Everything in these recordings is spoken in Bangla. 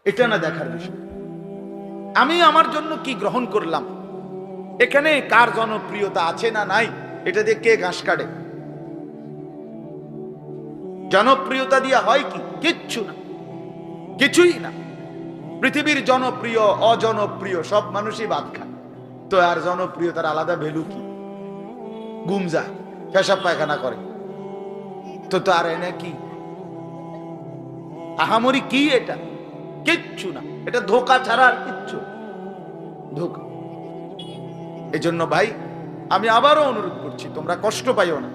এটা না দেখার বিষয়। আমি আমার জন্য কি গ্রহণ করলাম, এখানে কার জনপ্রিয়তা আছে না নাই, এটা দিয়ে কে ঘাস কাটে? জনপ্রিয়তা দিয়ে হয় কি? কিচ্ছু না, কিছুই না। পৃথিবীর জনপ্রিয় অজনপ্রিয় সব মানুষই ভাত খায়, তো আর জনপ্রিয়তার আলাদা ভ্যালু কি? ঘুম যায়, পেশাব পায়খানা করে, তো আর এনে কি আহামরি কি? এটা কিচ্ছু না, এটা ধোঁকা ছাড়া আর কিচ্ছু ধোঁকা। এই জন্য ভাই আমি আবারও অনুরোধ করছি, তোমরা কষ্ট পাইও না,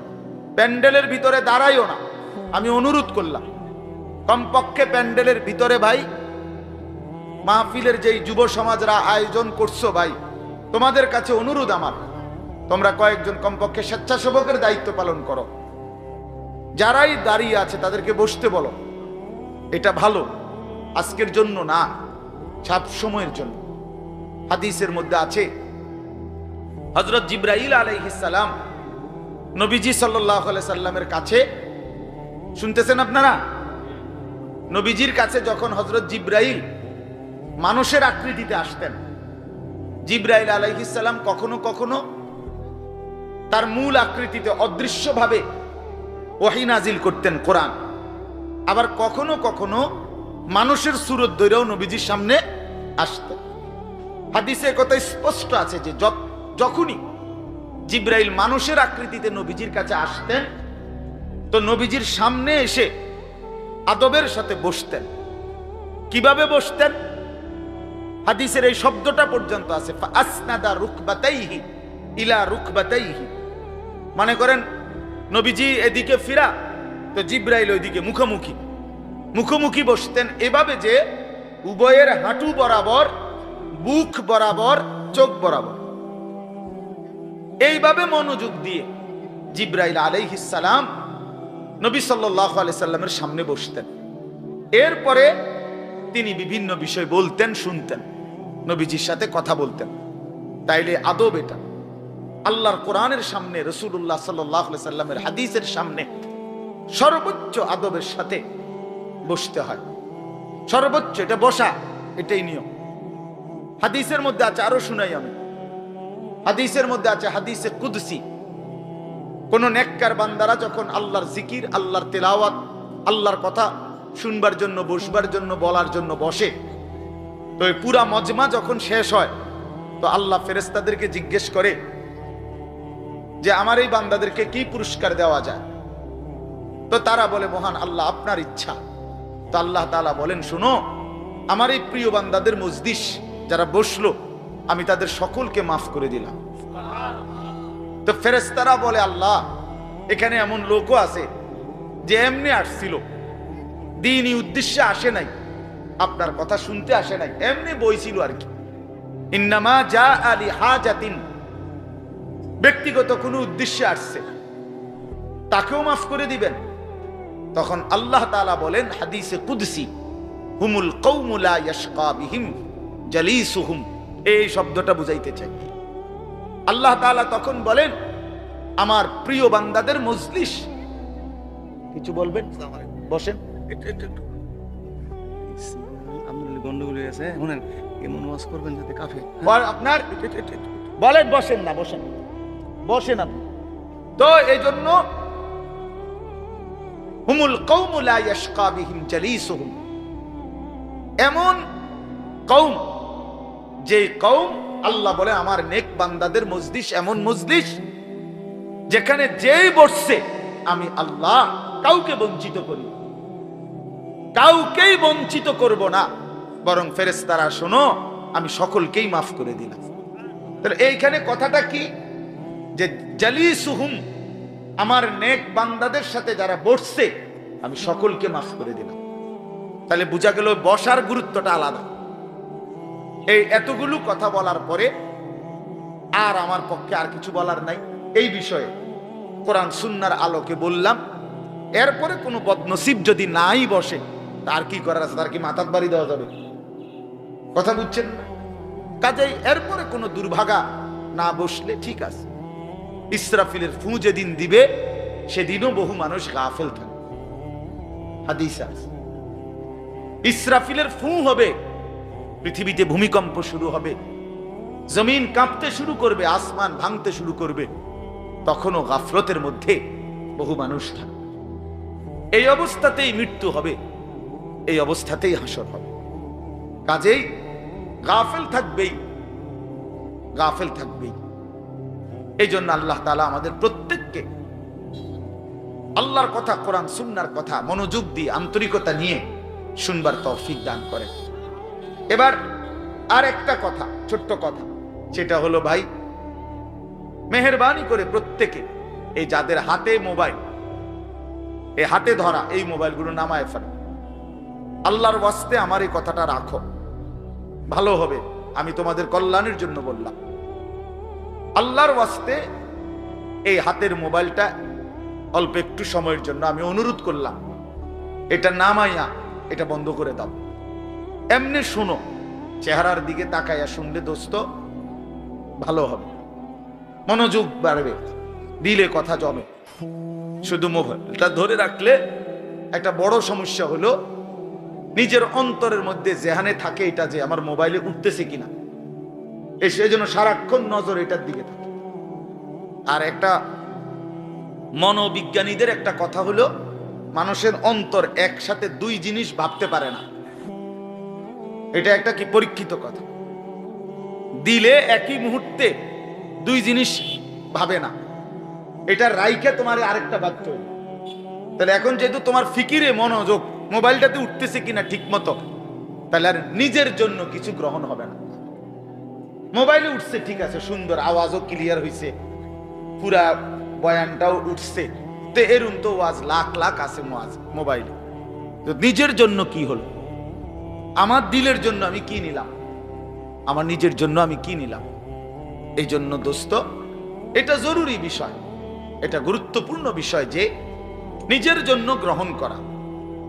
প্যান্ডেলের ভিতরে দাঁড়াইও না। আমি অনুরোধ করলাম কমপক্ষে প্যান্ডেলের ভিতরে ভাই মাহফিলের যেই যুব সমাজরা আয়োজন করছো ভাই, তোমাদের কাছে অনুরোধ আমার, তোমরা কয়েকজন কমপক্ষে স্বেচ্ছাসেবকের দায়িত্ব পালন করো। যারাই দাঁড়িয়ে আছে তাদেরকে বসতে বলো। এটা ভালো, আজকের জন্য না, সব সময়ের জন্য। হাদিসের মধ্যে আছে হযরত জিবরাইল আলাইহিস সালাম নবীজি সাল্লাল্লাহু আলাইহি সাল্লামের কাছে, শুনতেছেন আপনারা, নবীজির কাছে যখন হযরত জিবরাইল মানুষের আকৃতিতে আসতেন, জিবরাইল আলাইহিস সালাম কখনো কখনো তার মূল আকৃতিতে অদৃশ্যভাবে ওহী নাজিল করতেন কোরআন, আবার কখনো কখনো মানুষের সুরত ধরেও নবীজির সামনে আসতেন। হাদিসে কথা স্পষ্ট আছে যে যখনই জিবরাইল মানুষের আকৃতিতে নবীজির কাছে আসতেন, তো নবীজির সামনে এসে আদবের সাথে বসতেন। কিভাবে বসতেন? হাদিসের এই শব্দটা পর্যন্ত আছে, ফাসনাদা রুকবাতাইহি ইলা রুকবাতাইহি। মানে করেন নবীজি এদিকে ফিরা, তো জিবরাইল ওইদিকে মুখোমুখি মুখোমুখি বসতেন, এভাবে যে উভয়ের হাঁটু বরাবর, বুক বরাবর, চোখ বরাবর, এইভাবে মনোযোগ দিয়ে জিবরাইল আলাইহিস সালাম নবী সাল্লাল্লাহু আলাইহি সাল্লামের সামনে বসতেন। এরপরে তিনি বিভিন্ন বিষয় বলতেন, শুনতেন, নবীজির সাথে কথা বলতেন। তাইলে আদব এটা। আল্লাহর কোরআনের সামনে, রাসূলুল্লাহ সাল্লাল্লাহু আলাইহি সাল্লামের হাদিসের সামনে সর্বোচ্চ আদবের সাথে বসতে হয়, সর্বোচ্চ। এটা বসা, এটাই নিয়ম। হাদিসের মধ্যে আছে, আরো শুনাই আমি, হাদিসের মধ্যে আছে, হাদিসে কুদসি, কোন নেককার বান্দারা যখন আল্লাহর জিকির, আল্লাহর তেলাওয়াত, আল্লাহর কথা শুনবার জন্য, বসবার জন্য, বলার জন্য বসে, তো এই পুরা মজমা যখন শেষ হয়, তো আল্লাহ ফেরেশতাদেরকে জিজ্ঞেস করে যে আমার এই বান্দাদেরকে কি পুরস্কার দেওয়া যায়? তো তারা বলে, মহান আল্লাহ, আপনার ইচ্ছা। তো আল্লাহ তাআলা বলেন, শুনো, আমার এই প্রিয় বান্দাদের মজলিস যারা বসলো, আমি তাদের সকলকে মাফ করে দিলাম। তো ফেরেশতারা বলে, আল্লাহ, এখানে এমন লোকও আছে যে এমনি আসছিল, দ্বীনি উদ্দেশ্যে আসে নাই, আপনার কথা শুনতে আসে নাই, এমনি বইছিল আর কি। ইন্নামা জাআ লিহাজাতিন, ব্যক্তিগত কোনো উদ্দেশ্যে আসছে, তাকেও মাফ করে দিবেন। তখন আল্লাহ তাআলা বলেন হাদিসে কুদসি, হুমুল কওমু লা ইয়াশকা বিহিম জালিসুহুম, এই শব্দটা বুঝাইতে চাই। আল্লাহ তাআলা তখন বলেন, আমার প্রিয় বান্দাদের মজলিস, কিছু বলবেন? বসেন। গন্ডগোল হয়ে আছে, শুনেন, এমন ওয়াজ করবেন যাতে কাফে আপনার বলেন, বসেন না, বসেন, বসেন আপনি। তো এই জন্য হুমুল কওমু লা ইয়াশকা বিহিম জালিসুহুম, এমন কওম, যে কওম, আল্লাহ বলে আমার নেক বান্দাদের মজলিস এমন মজলিস যেখানে যেই বসছে আমি আল্লাহ কাউকে বঞ্চিত করি, কাউকেই বঞ্চিত করব না, বরং ফেরেশতারা শোনো, আমি সকলকেই মাফ করে দিলাম। তাহলে এইখানে কথাটা কি? যে জালিসুহুম, আমার নেক বান্দাদের সাথে যারা বসছে আমি সকলকে মাফ করে দিলাম। তাহলে বোঝা গেল বসার গুরুত্বটা আলাদা। এই এতগুলো কথা বলার পরে আর আমার পক্ষে আর কিছু বলার নাই এই বিষয়ে। কোরআন সুন্নাহর আলোকে বললাম। এরপরে কোনো বদনসিব যদি নাই বসে, তার কি করার আছে? তার কি মাথার বাড়ি দেওয়া যাবে? কথা বুঝছেন না? কাজেই এরপরে কোনো দুর্ভাগা না বসলে ঠিক আছে। ইসরাফিলের ফু যেদিন দিবে সেদিনও বহু মানুষ গাফেল থাকে, হাদিস আছে। ইসরাফিলের ফু হবে, পৃথিবীতে ভূমিকম্প শুরু হবে, জমিন কাঁপতে শুরু করবে, আসমান ভাঙতে শুরু করবে। তখনও গাফলতের মধ্যে বহু মানুষ থাকবে। এই অবস্থাতেই মৃত্যু হবে, এই অবস্থাতেই হাসর হবে। কাজেই গাফেল থাকবেই, গাফেল থাকবেই। এই জন্য আল্লাহ তাআলা আমাদের প্রত্যেককে আল্লাহর কথা, কোরআন সুন্নাহর কথা মনোযোগ দিয়ে আন্তরিকতা নিয়ে শুনবার তৌফিক দান করেন। এবার আর একটা কথা, ছোট্ট কথা, সেটা হলো ভাই, মেহেরবানি করে প্রত্যেকে এই যাদের হাতে মোবাইল, এই হাতে ধরা এই মোবাইলগুলো নামায় ফেলো। আল্লাহর ওয়াস্তে আমার এই কথাটা রাখো, ভালো হবে। আমি তোমাদের কল্যাণের জন্য বললাম। আল্লাহর ওয়াস্তে এই হাতের মোবাইলটা অল্প একটু সময়ের জন্য আমি অনুরোধ করলাম, এটা নামাইয়া এটা বন্ধ করে দাও। এমনি শোনো, চেহারার দিকে তাকাইয়া শুনলে দোস্ত ভালো হবে, মনোযোগ বাড়বে, দিলে কথা জমে। শুধু মোবাইলটা ধরে রাখলে একটা বড় সমস্যা হলো নিজের অন্তরের মধ্যে জেহানে থাকে এটা যে আমার মোবাইলে উঠতেছে কিনা, সেই জন্য সারাক্ষণ নজর এটার দিকে থাকে। আর একটা মনোবিজ্ঞানীদের একটা কথা হলো, মানুষের অন্তর একসাথে দুই জিনিস ভাবতে পারে না। এটা একটা কি পরীক্ষিত কথা। দিলে একই মুহূর্তে দুই জিনিস ভাবে না, এটা রাইখে তোমার আরেকটা ভাবতে হবে। তাহলে এখন যেহেতু তোমার ফিকিরে মনোযোগ মোবাইলটাতে উঠতেছে কিনা ঠিক মতো, তাহলে আর নিজের জন্য কিছু গ্রহণ হবে না। মোবাইলে উঠছে ঠিক আছে, সুন্দর, আওয়াজও ক্লিয়ার হয়েছে, পুরা বয়ানটাও উঠছে, তো এরম তো ওয়াজ লাখ লাখ আছে মোবাইলে। তো নিজের জন্য কি হলো? আমার দিলের জন্য আমি কি নিলাম? আমার নিজের জন্য আমি কি নিলাম? এই জন্য দোস্ত, এটা জরুরি বিষয়, এটা গুরুত্বপূর্ণ বিষয় যে নিজের জন্য গ্রহণ করা।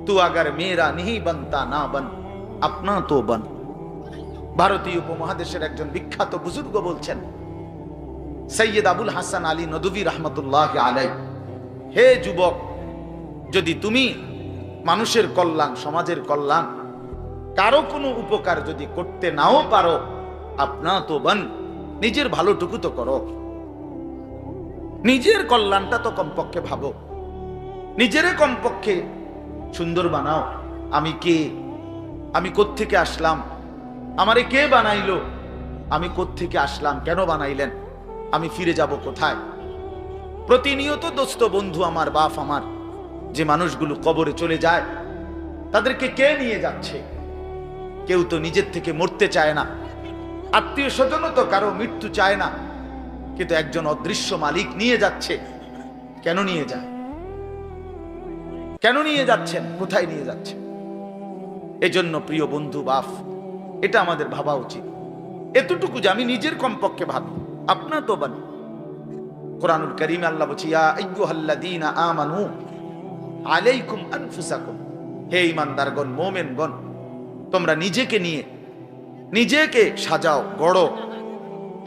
তু আগার মেরা নিহি বনতা না বন, আপনা তো বন। ভারতীয় উপমহাদেশের একজন বিখ্যাত বুজুর্গ বলছেন, সৈয়দ আবুল হাসান আলী নদভী রহমতুল্লাহ আলাই, হে যুবক, যদি তুমি মানুষের কল্যাণ, সমাজের কল্যাণ, কারো কোনো উপকার যদি করতে নাও পারো, আপনা তো বন, নিজের ভালোটুকু তো করো, নিজের কল্যাণটা তো কমপক্ষে ভাবো, নিজেরে কমপক্ষে সুন্দর বানাও। আমি কে? আমি কোত্থেকে আসলাম? আমারে কে বানাইলো? আমি কোত্থেকে আসলাম? কেন বানাইলেন? আমি ফিরে যাব কোথায়? প্রতিনিয়ত দোস্ত, বন্ধু আমার, বাপ আমার, যে মানুষগুলো কবরে চলে যায়, তাদেরকে কে নিয়ে যাচ্ছে? কেউ তো নিজের থেকে মরতে চায় না, আত্মীয় স্বজনও তো কারো মৃত্যু চায় না, কিন্তু একজন অদৃশ্য মালিক নিয়ে যাচ্ছে। কেন নিয়ে যায়? কেন নিয়ে যাচ্ছেন? কোথায় নিয়ে যাচ্ছেন? এজন্য প্রিয় বন্ধু, বাপ, এটা আমাদের ভাবা উচিত। এতটুকু যে আমি নিজের কমপক্ষে ভাবি, আপনা তো বানি। কোরআনুল কারীমে আল্লাহ বলছে, ইয়া আইয়ুহাল্লাযীনা আমানু আলাইকুম আনফুসাকুম, হে ঈমানদারগণ, মুমিনগণ, তোমরা নিজেকে নিয়ে নিজেকে সাজাও, গড়ো।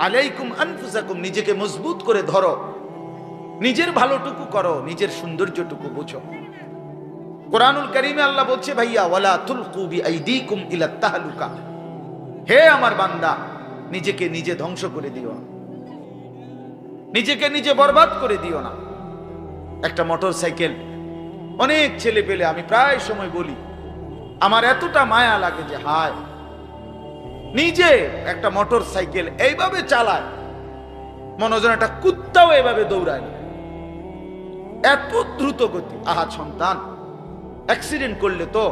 আলাইকুম আনফুসাকুম, নিজেকে মজবুত করে ধরো, নিজের ভালোটুকু করো, নিজের সৌন্দর্যটুকু বুঝো। কোরআনুল কারীমে আল্লাহ বলছে, ভাইয়া ওয়ালা তুলকু বিআইদিকুম ইলা তাহলুকা, হে আমার বান্দা, নিজেকে নিজে ধ্বংস করে দিও না, নিজেকে নিজে বরবাদ করে দিও না। একটা মোটর সাইকেল, অনেক ছেলে পেলে, আমি প্রায় সময় বলি, আমার এতটা মায়া লাগে যে হায়, নিজে একটা মোটর সাইকেল এইভাবে চালায়, মনে হয় একটা কুত্তাও এভাবে দৌড়ায় না, এত দ্রুত গতি। আহা সন্তান, অ্যাক্সিডেন্ট করলে তো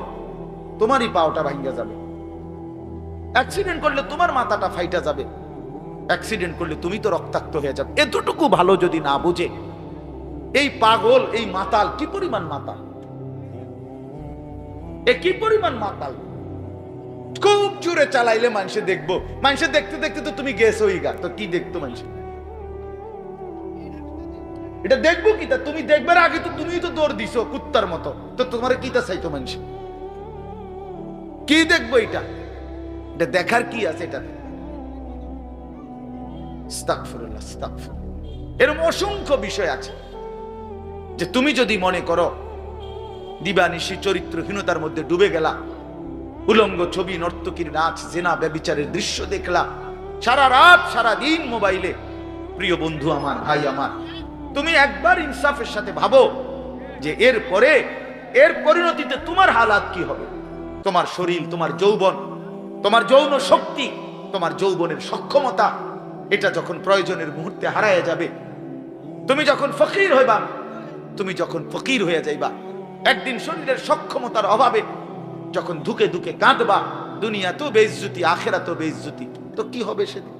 তোমারই পাওটা ভাঙ্গা যাবে, অ্যাক্সিডেন্ট করলে তোমার মাথাটা ফাইটা যাবে, অ্যাক্সিডেন্ট করলে তুমি তো রক্তাক্ত হয়ে যাবে। এতটুকু ভালো যদি না বুঝে এই পাগল, এই মাতাল, কি পরিমাণ মাতাল, কি পরিমাণ মাতাল। খুব জোরে চালাইলে মানুষে দেখবো, মানুষে দেখতে দেখতে তো তুমি গেছো গা, তো কি দেখতো মানুষ? এটা দেখবো কি? তা তুমি দেখবার আগে তো তুমি তো দৌড় দিছো কুত্তার মতো, তো তোমার কি তা চাইতো মানুষ? কি দেখবো? এটা এটা দেখার কি আছে? এটা আস্তাগফিরুল্লাহ, আস্তাগফিরুল্লাহ। এরকম অসংখ্য বিষয় আছে যে তুমি যদি মনে করো দিবানিশি চরিত্রহীনতার মধ্যে ডুবে গেলা, উলঙ্গ ছবি, নর্তকীর নাচ, জেনা, ব্যভিচারের দৃশ্য দেখলা, সারা রাত সারা দিন মোবাইলে। প্রিয় বন্ধু আমার, ভাই আমার, তুমি একবার ইনসাফের সাথে ভাবো যে এর পরিণতিতে তোমার হালাত কি হবে। তোমার শরীর, তোমার যৌবন, তোমার যৌন শক্তি, তোমার যৌবনের সক্ষমতা, এটা যখন প্রয়োজনের মুহূর্তে হারায় যাবে, তুমি যখন ফকির হইবা, তুমি যখন ফকির হয়ে যাইবা, একদিন শরীরের সক্ষমতার অভাবে যখন ধুকে ধুকে কাঁদবা, দুনিয়া তো বেইজ্জতি, আখেরাত তো বেইজ্জতি, তো কি হবে সেদিন?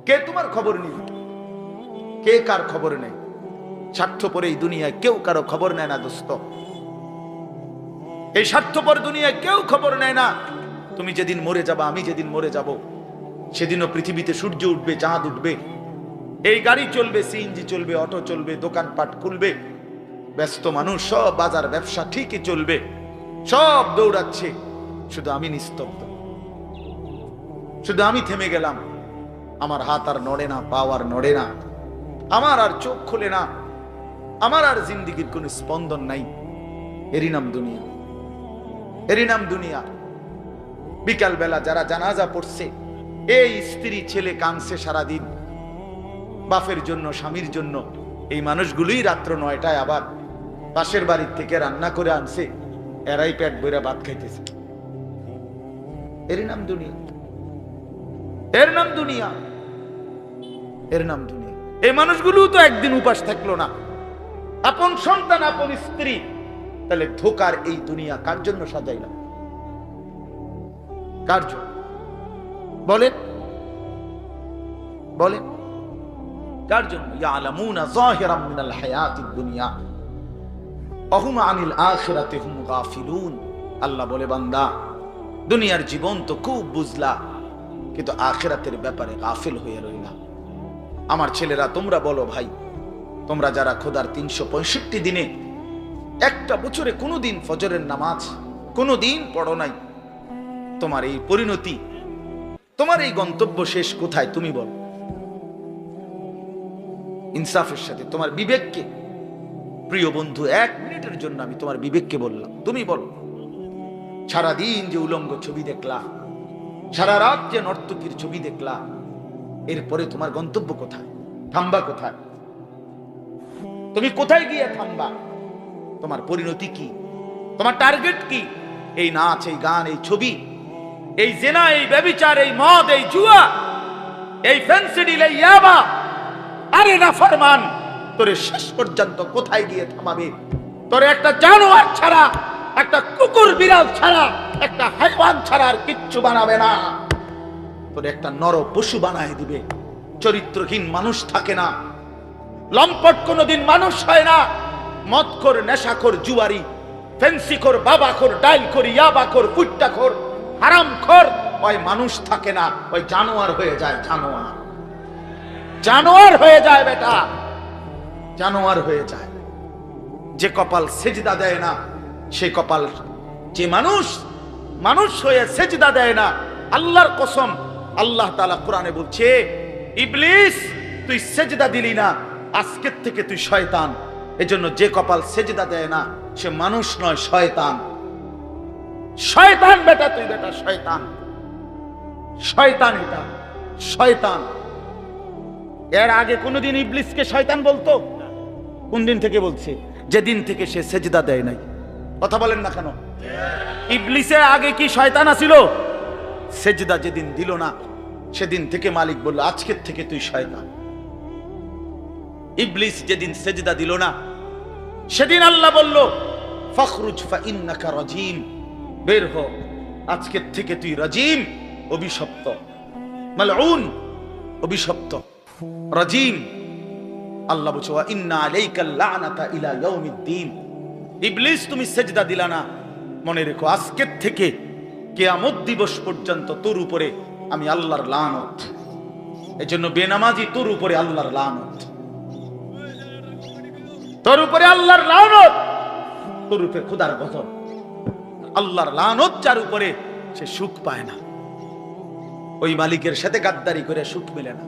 কে তোমার খবর নিবে? কে কার খবর নেই? স্বার্থপর এই দুনিয়ায় কেউ কারো খবর নেয় না দোস্ত। এই স্বার্থপর দুনিয়ায় কেউ খবর নেয় না। তুমি যেদিন মরে যাবা, আমি যেদিন মরে যাব, সেদিনও পৃথিবীতে সূর্য উঠবে, চাঁদ উঠবে, এই গাড়ি চলবে, সিএনজি চলবে, অটো চলবে, দোকানপাট খুলবে, ব্যস্ত মানুষ সব বাজার ব্যবসা ঠিকই চলবে, সব দৌড়াচ্ছে, শুধু আমি নিস্তব্ধ, শুধু আমি থেমে গেলাম। আমার হাত আর নড়ে না, পা আর নড়ে না, আমার আর চোখ খোলে না, আমার আর জিন্দিগির কোন স্পন্দন নাই। এরই নাম দুনিয়া, এরই নাম দুনিয়া। বিকাল বেলা যারা জানাজা পড়ছে, এই স্ত্রী ছেলে কাঁদছে সারাদিন বাপের জন্য, স্বামীর জন্য, এই মানুষগুলোই রাত্র 9টায় আবার পাশের বাড়ির থেকে রান্না করে আনছে, এরাই পেট ভরে ভাত খাইতেছে। এরই নাম দুনিয়া, এর নাম দুনিয়া, এর নাম দুনিয়া। এই মানুষগুলো তো একদিন উপাস থাকলো না, আপন সন্তান, আপন স্ত্রী, তাহলে ধোকার এই দুনিয়া কার জন্য সাজাইলাম? কার জন্য বলেন, বলেন কার জন্য? ইয়ালামুনা যাহিরাম মিনাল হায়াতিদ দুনিয়া ওয়া হুম আনিল আখিরাতি হুম গাফিলুন। আল্লাহ বলে, বান্দা, দুনিয়ার জীবন তো খুব বুঝলা, কিন্তু আখিরাতের ব্যাপারে গাফিল হয়ে রইলা। আমার ছেলেরা, তোমরা বলো ভাই, তোমরা যারা খোদার 365 দিনে একটা বছরে কোনোদিন ফজরের নামাজ কোনোদিন পড়ো নাই, তোমার এই পরিণতি, তোমার এই গন্তব্য শেষ কোথায় তুমি বলো? ইনসাফের সাথে তোমার বিবেককে, প্রিয় বন্ধু, 1 মিনিটের জন্য আমি তোমার বিবেককে বললাম, তুমি বলো, সারাদিন যে উলঙ্গ ছবি দেখলা, সারা রাত যে নর্তকীর ছবি দেখলা, এরপরে তোমার গন্তব্য কোথায়? থামবা কোথায়? তুমি কোথায় গিয়ে থামবা? তোমার পরিণতি কি? তোমার টার্গেট কি? এই নাচ, এই গান, এই ছবি, এই জেনা, এই ব্যভিচার, এই মদ, এই জুয়া, এই ফেন্সিডিল, এই ইয়াবা, আরে নাফরমান, তোরে শেষ পর্যন্ত কোথায় গিয়ে থামাবে? তোরে একটা জানোয়ার ছাড়া, একটা কুকুর বিড়াল ছাড়া, একটা হাইওয়ান ছাড়া আর কিচ্ছু বানাবে না। তোরে একটা নর পশু বানায় দিবে। চরিত্রহীন মানুষ থাকে না, লম্পট কোনোদিন মানুষ হয় না। মদখোর, নেশাখোর, জুয়ারি, ফেন্সিখোর, বাবাখোর, ডাইলখোর, ইয়াবাখোর, ফুট্টাখোর, হারামখোর, ওই মানুষ থাকে না, ওই জানোয়ার হয়ে যায়। জানোয়ার, জানোয়ার হয়ে যায় বেটা, জানোয়ার হয়ে যায়। যে কপাল সেজদা দেয় না, সে কপাল, যে মানুষ মানুষ হয়ে সেজদা দেয় না, আল্লাহর কসম, আল্লাহ তাআলা কোরআনে বলছে, ইবলিস তুই সেজদা দিলি না, আজকের থেকে তুই শয়তান। এজন্য যে কপাল সেজদা দেয় না, সে মানুষ নয়, শয়তান। শয়তান বেটা, তুই বেটা শয়তান, শয়তান, এটা শয়তান। এর আগে কোনদিন ইবলিসকে শয়তান বলতো? কোন দিন থেকে বলছে? যেদিন থেকে সে সেজদা দেয় নাই। কথা বলেন না কেন? ইবলিসের আগে কি শয়তান আছিল? সেজদা যেদিন দিল না, সেদিন থেকে মালিক বলল, আজকের থেকে তুই শয়তান। ইবলিস যেদিন সেজদা দিল না, সেদিন আল্লাহ বলল, ফখরুজ ফা ইন্নাকা রাজিম, বের হ, আজকের থেকে তুই রাজিম, অভিশপ্ত, মালউন, অভিশপ্ত, রাজিম। আল্লাহ বলছে, ওয়া ইন্না আলাইকাল লানাতা ইলা ইয়াউমিদ্দিন। ইবলিস তুমি সেজদা দিলা না, মনে রেখো আজকের থেকে কিয়ামত দিবস পর্যন্ত তোর উপরে আমি আল্লাহর লানত। এজন্য বেনামাজি তোর উপরে আল্লাহর লানত, তোর উপরে আল্লাহর লানত, তোর উপরে খোদার গজব। আল্লাহর লানত যার উপরে, সে সুখ পায় না। ওই মালিকের সাথে গাদ্দারি করে সুখ মেলে না।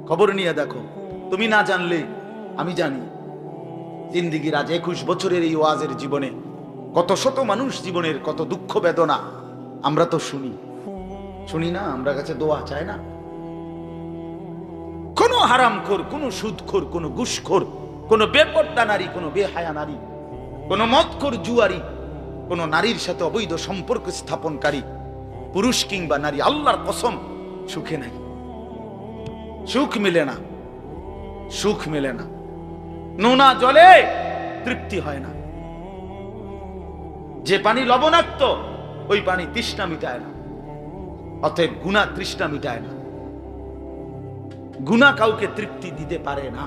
খবর নিয়ে দেখো, তুমি না জানলে আমি জানি। জিন্দিগির আজ 21 বছরের এই ওয়াজের জীবনে কত শত মানুষ জীবনের কত দুঃখ বেদনা, আমরা তো শুনি শুনি না, আমরা কাছে দোয়া চায় না। কোন হারামখোর, কোন সুদখোর, কোন ঘুষখোর, কোন বেপর্দা নারী, কোন বেহায়া নারী, কোন মদখোর জুয়ারি, কোন নারীর সাথে অবৈধ সম্পর্ক স্থাপনকারী পুরুষ কিংবা নারী, আল্লাহর কসম সুখে নাই, সুখ মিলে না, সুখ মিলে না। নোনা জলে তৃপ্তি হয় না। যে পানি লবণাক্ত ওই পানি তৃষ্ণা মিটায় না। অতএব গুনাহ তৃষ্ণা মিটায় না। গুনাহ কাউকে তৃপ্তি দিতে পারে না।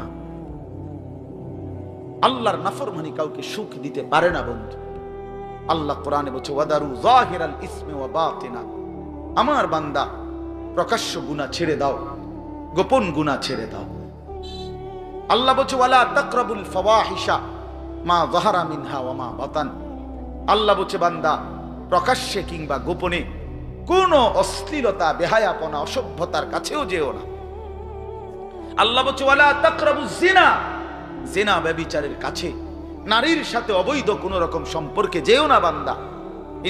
আল্লাহর নাফরমানি কাউকে সুখ দিতে পারে না বন্ধু। আল্লাহ কোরআনে বলছে ওয়াদারু যাহিরাল ইসমি ওয়া বাতিনা, আমার বান্দা প্রকাশ্য গুনাহ ছেড়ে দাও, গোপন গুনাহ ছেড়ে দাও। আল্লাহ বলছে ওয়ালা তাকরাবুল ফাওয়াহিশা মা যাহারা মিনহা ওয়া মা বাতান, আল্লাহ বলছে বান্দা প্রকাশ্যে কিংবা গোপনে কোন অশ্লীলতা, বেহায়াপনা, অসভ্যতার কাছেও যেও না। আল্লাহ বলছে ওয়ালা তাকরাবুজ জিনা, জিনা ব্যভিচারের কাছে, নারীর সাথে অবৈধ কোন রকম সম্পর্কে যেও না বান্দা।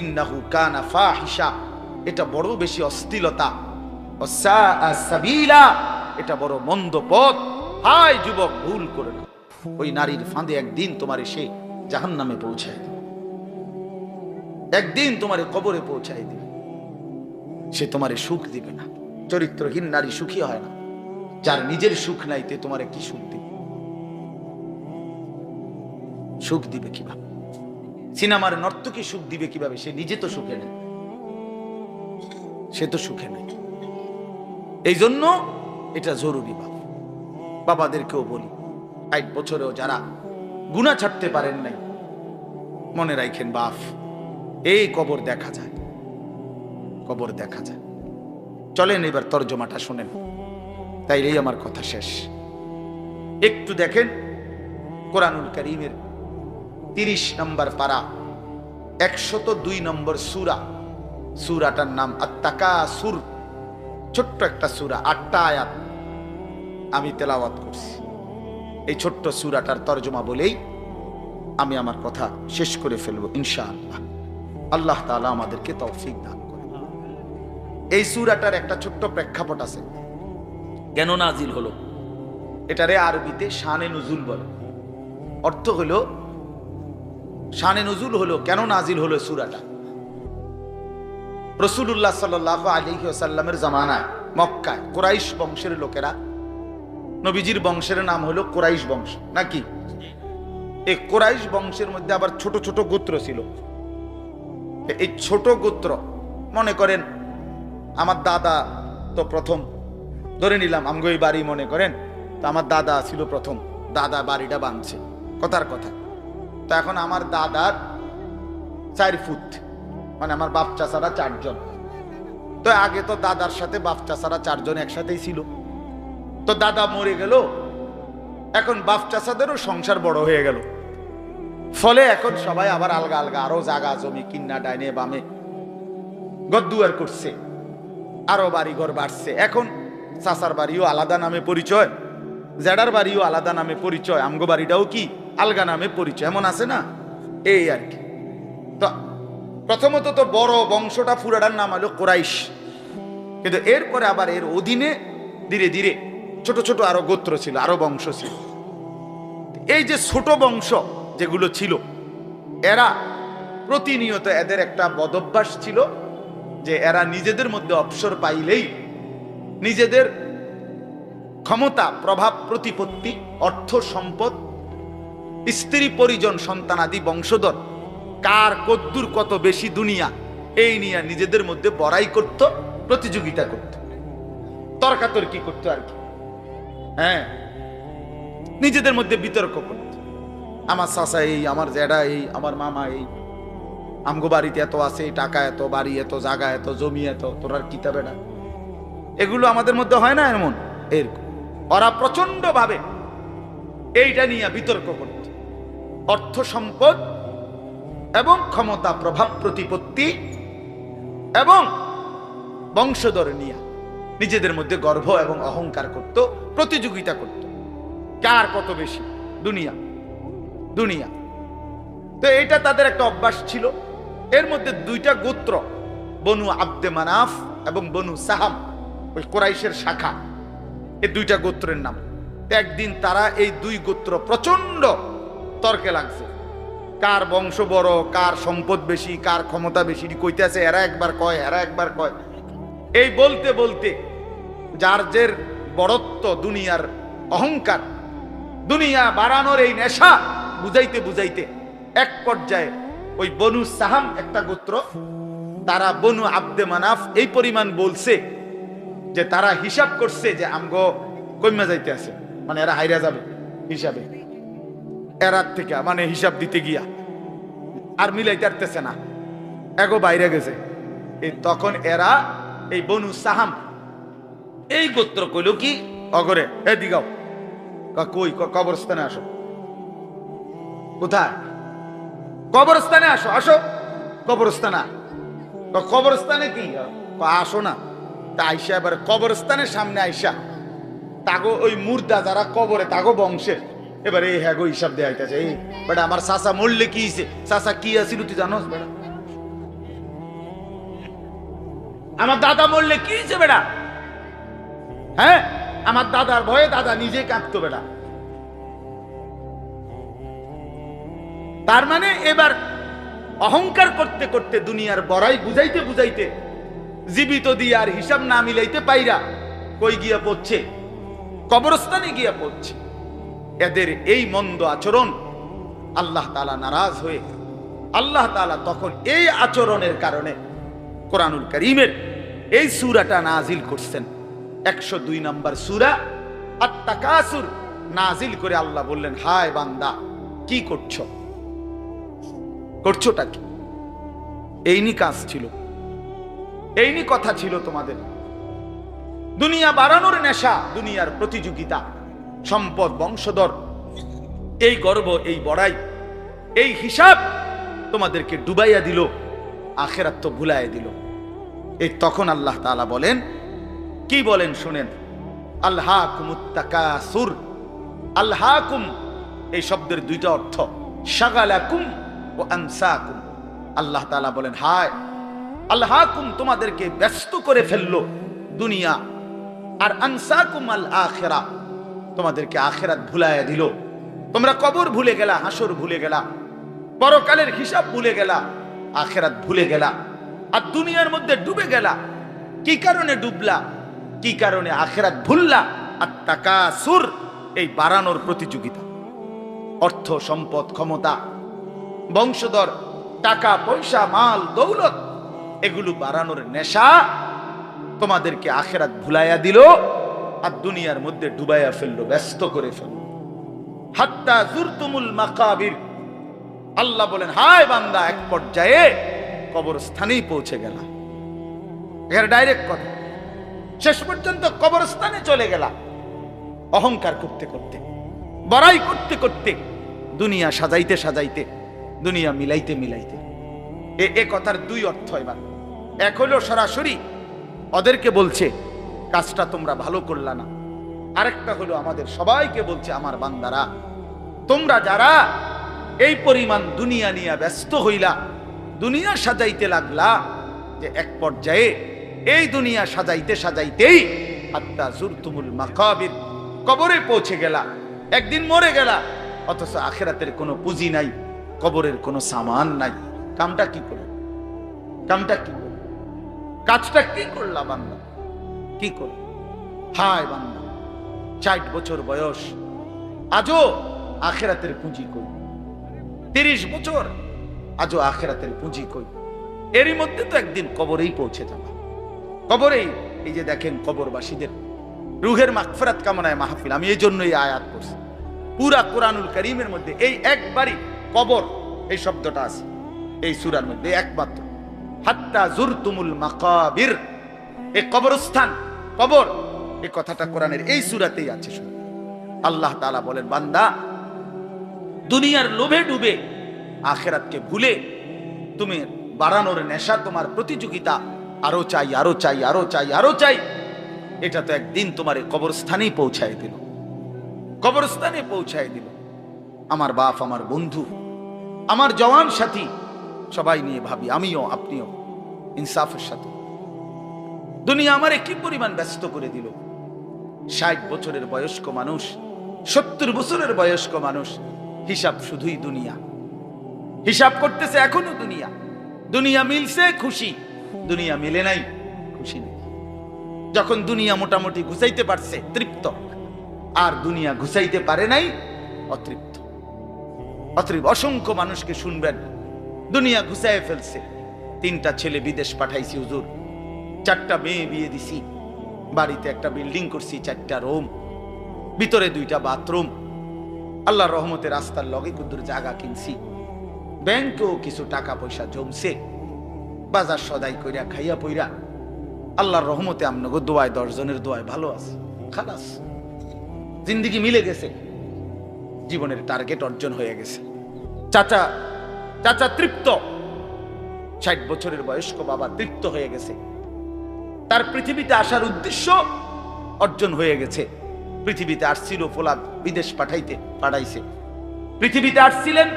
ইন্নাহু কানা ফাহিশা, এটা বড় বেশি অশ্লীলতা। ওয়াসাআ সাবিলা, এটা বড় মন্দ পথ। হায় যুবক, ভুল করে না। ওই নারীর ফাঁদে একদিন তোমার সে জাহান্নামে পৌঁছায় দিবে, একদিন তোমার কবরে পৌঁছায় দিবে। সে তোমারে সুখ দিবে না। চরিত্রহীন নারী সুখী হয় না। যার নিজের সুখ নাই তে তোমারে কি সুখ দিবে? সুখ দিবে কিভাবে? সিনেমার নর্তকী সুখ দিবে কিভাবে? সে নিজে তো সুখে নেই, সে তো সুখে নেই। এই জন্য এটা জরুরি। বাবাদেরকেও বলি, 60 বছরেও যারা গুনাহ ছাড়তে পারেন নাই, মনে রাখেন বাপ, এই কবর দেখা যায়, কবর দেখা যায়। চলেন এবার তরজমাটা শুনেন, তাইলেই আমার কথা শেষ। একটু দেখেন কোরআনুল কারীমের 30 নম্বর পারা 102 নম্বর সূরা। সূরাটার নাম আত-তাকাসুর। ছোট্ট একটা সূরা, 8টা আয়াত আমি তেলাওয়াত করছি। এই ছোট্ট সূরাটার তরজমা বলেই আমি আমার কথা শেষ করে ফেলবো ইনশাআল্লাহ। আল্লাহ তাআলা আমাদেরকে তৌফিক দান করেন। এই সূরাটার একটা ছোট্ট প্রেক্ষাপট আছে, কেন নাজিল হলো। এটারে আরবিতে শানে নুজুল বলে। অর্থ হলো শানে নুজুল হলো কেন নাজিল হলো সূরাটা। রাসূলুল্লাহ সাল্লাল্লাহু আলাইহি ওয়াসাল্লামের জামানায় মক্কায় কুরাইশ বংশের লোকেরা, নবীজির বংশের নাম হলো কুরাইশ বংশ নাকি? এই কুরাইশ বংশের মধ্যে আবার ছোট ছোট গোত্র ছিল। এই ছোট গোত্র, মনে করেন আমার দাদা তো প্রথম, ধরে নিলাম আমগো এই বাড়ি মনে করেন, তো আমার দাদা ছিল প্রথম, দাদা বাড়িটা বাঁধছে, কথার কথা। তো এখন আমার দাদার 4 ফুট, মানে আমার বাপ চাচারা 4 জন। তো আগে তো দাদার সাথে বাপ চাচারা 4 জন একসাথেই ছিল। তো দাদা মরে গেল, এখন বাপ চাচাদেরও সংসার বড় হয়ে গেল। ফলে এখন সবাই আবার আলগা আলগা আরো জায়গা জমি কিন্না ডাইনে বামে গদ্দুয়ার করছে, আরো বাড়ি ঘর বাড়ছে। এখন চাচার বাড়িও আলাদা নামে পরিচয়, জেডার বাড়িও আলাদা নামে পরিচয়, আমগো বাড়িটাও কি আলগা নামে পরিচয়, এমন আছে না? এই আর কি। তো প্রথমত তো বড় বংশটা পুরাটার নাম হলো কুরাইশ, কিন্তু এরপরে আবার এর অধীনে ধীরে ধীরে ছোট ছোট আরো গোত্র ছিল, আরো বংশ ছিল। এই যে ছোট বংশ যেগুলো ছিল, এরা প্রতিনিয়ত এদের একটা বদভ্যাস ছিল যে এরা নিজেদের মধ্যে অবসর পাইলেই নিজেদের ক্ষমতা, প্রভাব, প্রতিপত্তি, অর্থ সম্পদ, স্ত্রী পরিজন, সন্তানাদি, বংশধর, কার কদ্দুর কত বেশি দুনিয়া, এই নিয়ে নিজেদের মধ্যে বড়াই করত, প্রতিযোগিতা করত, তর্কাতর্কি করতো আর কি। হ্যাঁ, নিজেদের মধ্যে বিতর্ক করত। আমার চাচা এই, আমার জেডা এই, আমার মামা এই, আমগো বাড়িতে এত আছে, টাকা এত, বাড়ি এত, জায়গা এত, জমি এত, তোরার কিতাবে না। এগুলো আমাদের মধ্যে হয় না এমন? এরকম ওরা প্রচন্ড ভাবে এইটা নিয়ে বিতর্ক করত। অর্থ সম্পদ এবং ক্ষমতা, প্রভাব, প্রতিপত্তি এবং বংশধর নিয়ে নিজেদের মধ্যে গর্ব এবং অহংকার করত, প্রতিযোগিতা করত, কার কত বেশি দুনিয়া দুনিয়া। তো এটা তাদের একটা অভ্যাস ছিল। এর মধ্যে 2টা গোত্র বনু আব্দে মানাফ এবং বনু সাহাম, ওই কোরাইশের শাখা, এই দুইটা গোত্রের নাম। একদিন তারা এই দুই গোত্র প্রচন্ড তর্কে লাগছে, কার বংশ বড়, কার সম্পদ বেশি, কার ক্ষমতা বেশি কইতেছে। এরা একবার কয়, এরা একবার কয়। এই বলতে বলতে যার যে বড়ত্ব, দুনিয়ার অহংকার, দুনিয়া বাড়ানোর এই নেশা বুঝাইতে বুঝাইতে এক পর্যায়ে ওই বনু সাহাম একটা গোত্র, তারা বনু আব্দে মানাফ এই পরিমাণ বলছে যে তারা হিসাব করছে যে আমগো কইমা যাইতে আছে, মানে এরা হাইরা যাবে হিসাবে, এরার থেকে মানে হিসাব দিতে গিয়া আর মিলাইতে পারতেছে না, এগো বাইরে গেছে। এই তখন এরা এই বনু সাহাম এই গোত্র কইল কি অগরে, এ দিগাও, কই কবরস্থানে আসো। কোথায়? কবরস্থানে আসো, আসো কবরস্থানে। কবরস্থানে কি আসো না? তা আইসা এবার কবরস্থানের সামনে আইসা তাগো ওই মুর্দা যারা কবরে তাগো বংশের এবারে এই হ্যাগো হিসাব দেয়া হইতেছে। এই বেটা আমার চাচা মরলে কি হইছে, চাচা কি আছিল তুই জানোস বেটা? আমার দাদা মরলে কি হইছে বেটা? হ্যাঁ, আমার দাদার ভয়ে দাদা নিজে কাঁদতো বেটা। তার মানে এবার অহংকার করতে করতে দুনিয়ার বড়াই বুঝাইতে বুঝাইতে জীবিত দিয়ে আর হিসাব না মিলাইতে পাইরা কই গিয়া পড়ছে? কবরস্থানে গিয়া পড়ছে। এদের এই মন্দ আচরণ আল্লাহ তাআলা নারাজ হয়ে আল্লাহ তাআলা তখন এই আচরণের কারণে কোরআনুল কারীমের এই সূরাটা নাজিল করছেন। 102 নম্বর সূরা আত-তাকাসুর নাজিল করে আল্লাহ বললেন, হায় বান্দা কি করছো, করছোটা কি? এইনি কাজ ছিল, এইনি কথা ছিল তোমাদের। দুনিয়া বাড়ানোর নেশা, দুনিয়ার প্রতিযোগিতা, সম্পদ, বংশধর, এই গর্ব, এই বড়াই, এই হিসাব তোমাদেরকে ডুবাইয়া দিল, আখিরাত তো ভুলাইয়া দিল। এই তখন আল্লাহ তাআলা বলেন, কি বলেন শুনেন, আলহাকুমুত তাকাসুর। আলহাকুম এই শব্দের দুইটা অর্থ, শাগালাকুম ও আনসাকুম। আল্লাহ তাআলা বলেন, হায় আলহাকুম তোমাদেরকে ব্যস্ত করে ফেললো দুনিয়া, আর আনসাকুম আল আখিরা তোমাদেরকে আখিরাত ভুলাইয়া দিল। তোমরা কবর ভুলে গেলা, হাসর ভুলে গেলা, পরকালের হিসাব ভুলে গেলা, আখিরাত ভুলে গেলা, আর দুনিয়ার মধ্যে ডুবে গেলা। কি কারণে ডুবলা? কি কারণে আখিরাত ভুললা? আত-তাকাসুর এই বাড়ানোর প্রতিযোগিতা, অর্থ সম্পদ, ক্ষমতা, বংশধর, টাকা পয়সা, মাল দৌলত, এগুলো বাড়ানোর নেশা তোমাদেরকে আখিরাত ভুলাইয়া দিল আর দুনিয়ার মধ্যে ডুবাইয়া ফেললো, ব্যস্ত করে ফেললো। হাত্তা জুরতুমুল মাকাবির। আল্লাহ বলেন, হায় বান্দা এক পর্যায়ে কবরস্থানেই পৌঁছে গেলা। এর ডাইরেক্ট কথা, শেষ পর্যন্ত কবরস্থানে চলে গেলা। অহংকার করতে করতে, বড়াই করতে করতে, দুনিয়া সাজাইতে সাজাইতে, দুনিয়া মিলাইতে মিলাইতে। এ কথার দুই অর্থ। এবার এক হলো সরাসরি ওদেরকে বলছে কাজটা তোমরা ভালো করলা না, আরেকটা হলো আমাদের সবাইকে বলছে, আমার বান্দারা তোমরা যারা এই পরিমাণ দুনিয়া নিয়ে ব্যস্ত হইলা, দুনিয়া সাজাইতে লাগলা, যে এক পর্যায়ে এই দুনিয়া সাজাইতে সাজাইতেই হাত্তা জুরতুমুল মাকাবির কবরে পৌঁছে গেলা, একদিন মরে গেলা, অথচ আখিরাতের কোনো পুঁজি নাই, কবরের কোনো সামান নাই। কামটা কি করল? কামটা কি করল? কাজটা কি করলা বান্দা? কি করল? হায় বান্দা 60 বছর বয়স, আজও আখিরাতের পুঁজি কই? 30 বছর, আজও আখিরাতের পুঁজি কই? এরই মধ্যে তো একদিন কবরেই পৌঁছে যাবা। কবরেই এই যে দেখেন কবরবাসীদের রুহের মাগফিরাত কামনায় মাহফিল, আমি এই জন্যই আয়াত করছি। পুরা কোরআনুল কারীমের মধ্যে এই একবারই কবর এই শব্দটা আছে এই সূরার মধ্যে একমাত্র। হাত্তা জুরতুমুল মাকাবির, এই কবরস্থান, কবর, এই কথাটা কোরআনের এই সূরাতেই আছে। শুনুন, আল্লাহ তাআলা বলেন, বান্দা দুনিয়ার লোভে ডুবে আখিরাতকে ভুলে তুমি বাড়ানোর নেশা, তোমার প্রতিযোগিতা, আরো চাই, আরো চাই, আরো চাই, আরো চাই, এটা তো একদিন তোমার কবরস্থানেই পৌঁছায় দিল, কবরস্থানে পৌঁছায় দিল। আমার বাপ, আমার বন্ধু, আমার জওয়ান সাথী, সবাই নিয়ে ভাবি, আমিও আপনিও ইনসাফের সাথে। দুনিয়া আমারে কি পরিমাণ ব্যস্ত করে দিল। 60 বছরের বয়স্ক মানুষ, 70 বছরের বয়স্ক মানুষ, হিসাব শুধুই দুনিয়া। হিসাব করতেছে এখনো দুনিয়া। দুনিয়া মিলছে খুশি, দুনিয়া মিলে নাই খুশি নেই। যখন দুনিয়া মোটামুটি ঘুষাইতে পারছে তৃপ্ত, আর দুনিয়া ঘুষাইতে পারে নাই অতৃপ্ত। অসংখ্য মানুষকে শুনবেন দুনিয়া ঘুষায় ফেলছে। 3টা ছেলে বিদেশ পাঠাইছি হুজুর, 4টা মেয়ে বিয়ে দিছি, বাড়িতে একটা বিল্ডিং করছি, 4টা রুম, ভিতরে 2টা বাথরুম, আল্লাহর রহমতে রাস্তার লগে কুদ্দুর জায়গা কিনছি, ব্যাংকেও কিছু টাকা পয়সা জমছে, বাজার সদাই কইরা খাইয়া পইরা আল্লাহর রহমতে আমনগো দোয়ায় 10 জনের দোয়ায় ভালো আছে, খালাস জিন্দেগি মিলে গেছে, জীবনের টার্গেট অর্জন হয়ে গেছে। চাচা তৃপ্ত, 60 বছরের বয়স্ক বাবা তৃপ্ত হয়ে গেছে। তার পৃথিবীতে আসার উদ্দেশ্য অর্জন হয়ে গেছে। পৃথিবীতে আসছিল ফোলাদ বিদেশ পাঠাইছে। পৃথিবীতে আসছিলেন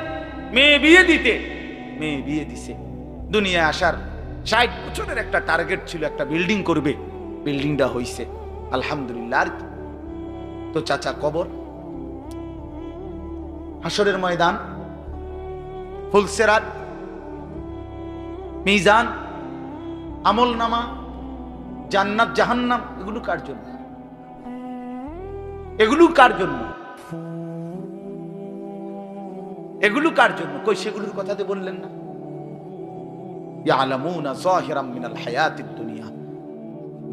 মেয়ে বিয়ে দিতে, মেয়ে বিয়ে দিছে। দুনিয়ায় আসার 60 বছরের একটা টার্গেট ছিল, একটা বিল্ডিং করবে, বিল্ডিংটা হইছে আলহামদুলিল্লাহ। আর কি? তো চাচা কবর, হাসরের ময়দান, ফুলসেরাত, মিজান, আমল নামা, জান্নাত জাহান্নাম, এগুলো কার জন্য? এগুলো কার জন্য? এগুলো কার জন্য? কই সেগুলোর কথাতে বললেন না? ইয়ালামুনা যাহিরাম মিনাল হায়াতিদ দুনিয়া।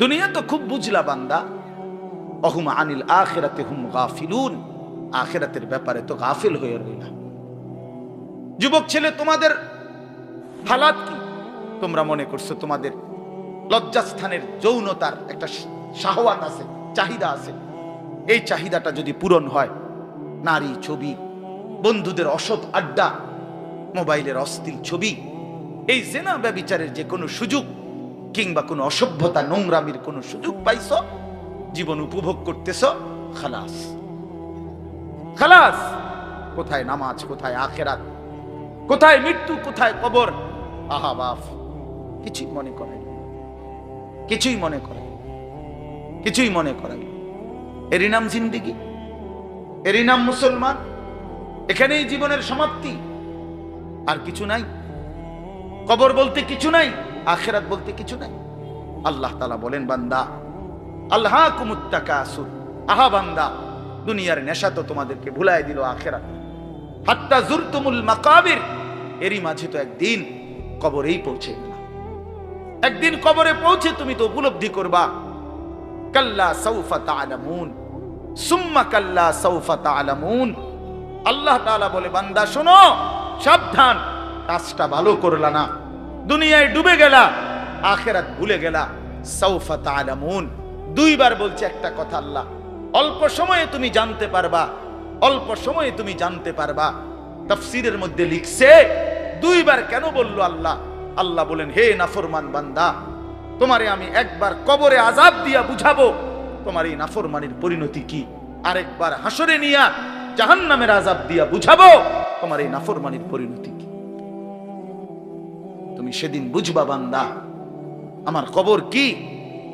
দুনিয়া তো খুব বুঝলা বান্দা, অহুম আনিল আখিরাতি হুম গাফিলুন। আখিরাতের ব্যাপারে তো গাফিল হয়ে রইলা। যুবক ছেলে, তোমাদের হালাত কি? তোমরা মনে করছো তোমাদের লজ্জাস্থানের যৌনতার একটা শাহওয়াত আছে, চাহিদা আছে। এই চাহিদাটা যদি পূরণ হয়, নারী, ছবি, বন্ধুদের অসৎ আড্ডা, মোবাইলের অশ্লীল ছবি, এই জেনা ব্যভিচারের যে কোনো সুযোগ কিংবা কোনো অসভ্যতা নোংরামির কোনো সুযোগ পাইছো, জীবন উপভোগ করতেছো, খালাস খালাস। কোথায় নামাজ, কোথায় আখেরাত, কোথায় মৃত্যু, কোথায় কবর? আহা বাপ, কিছুই মনে করে, কিছুই মনে করে, কিছুই মনে করে। এরই নাম জিন্দেগি, এরই নাম মুসলমান। এখানেই জীবনের সমাপ্তি, আর কিছু নাই। কবর বলতে কিছু নাই, আখিরাত বলতে কিছু নাই। আল্লাহ তাআলা বলেন, বান্দা আল্লাহকুমুত তাকাসুর, আহা বান্দা, দুনিয়ার নেশা তো তোমাদেরকে ভুলায় দিল আখিরাত। হাত্তা জুরতুমুল মাকাবির, এরই মাঝে তো একদিন কবরেই পৌঁছে গেল। একদিন কবরে পৌঁছে তুমি তো উপলব্ধি করবা, কাল্লা সাউফা তা'লামুন সুম্মা কাল্লা সাউফা তা'লামুন। আল্লাহ তাআলা বলে, বান্দা শোনো, সাবধান, কাজটা ভালো করলা না, দুনিয়ায় ডুবে গেলা, আখিরাত ভুলে গেলা। সাউফা তা'লামুন 2 বার বলছে একটা কথা আল্লাহ। অল্প সময়ে তুমি জানতে পারবা, অল্প সময়ে তুমি জানতে পারবা। তাফসীরের মধ্যে লিখছে 2 বার কেন বলল আল্লাহ? আল্লাহ বলেন, হে নাফরমান বান্দা, তোমারে আমি একবার কবরে আযাব দিয়া বুঝাবো তোমার এই নাফরমানির পরিণতি কি, আরেকবার হাসরে নিয়া জাহান্নামের আযাব দিয়া বুঝাবো তোমার এই নাফরমানির পরিণতি কি। তুমি সেদিন বুঝবা বান্দা, আমার কবর কি,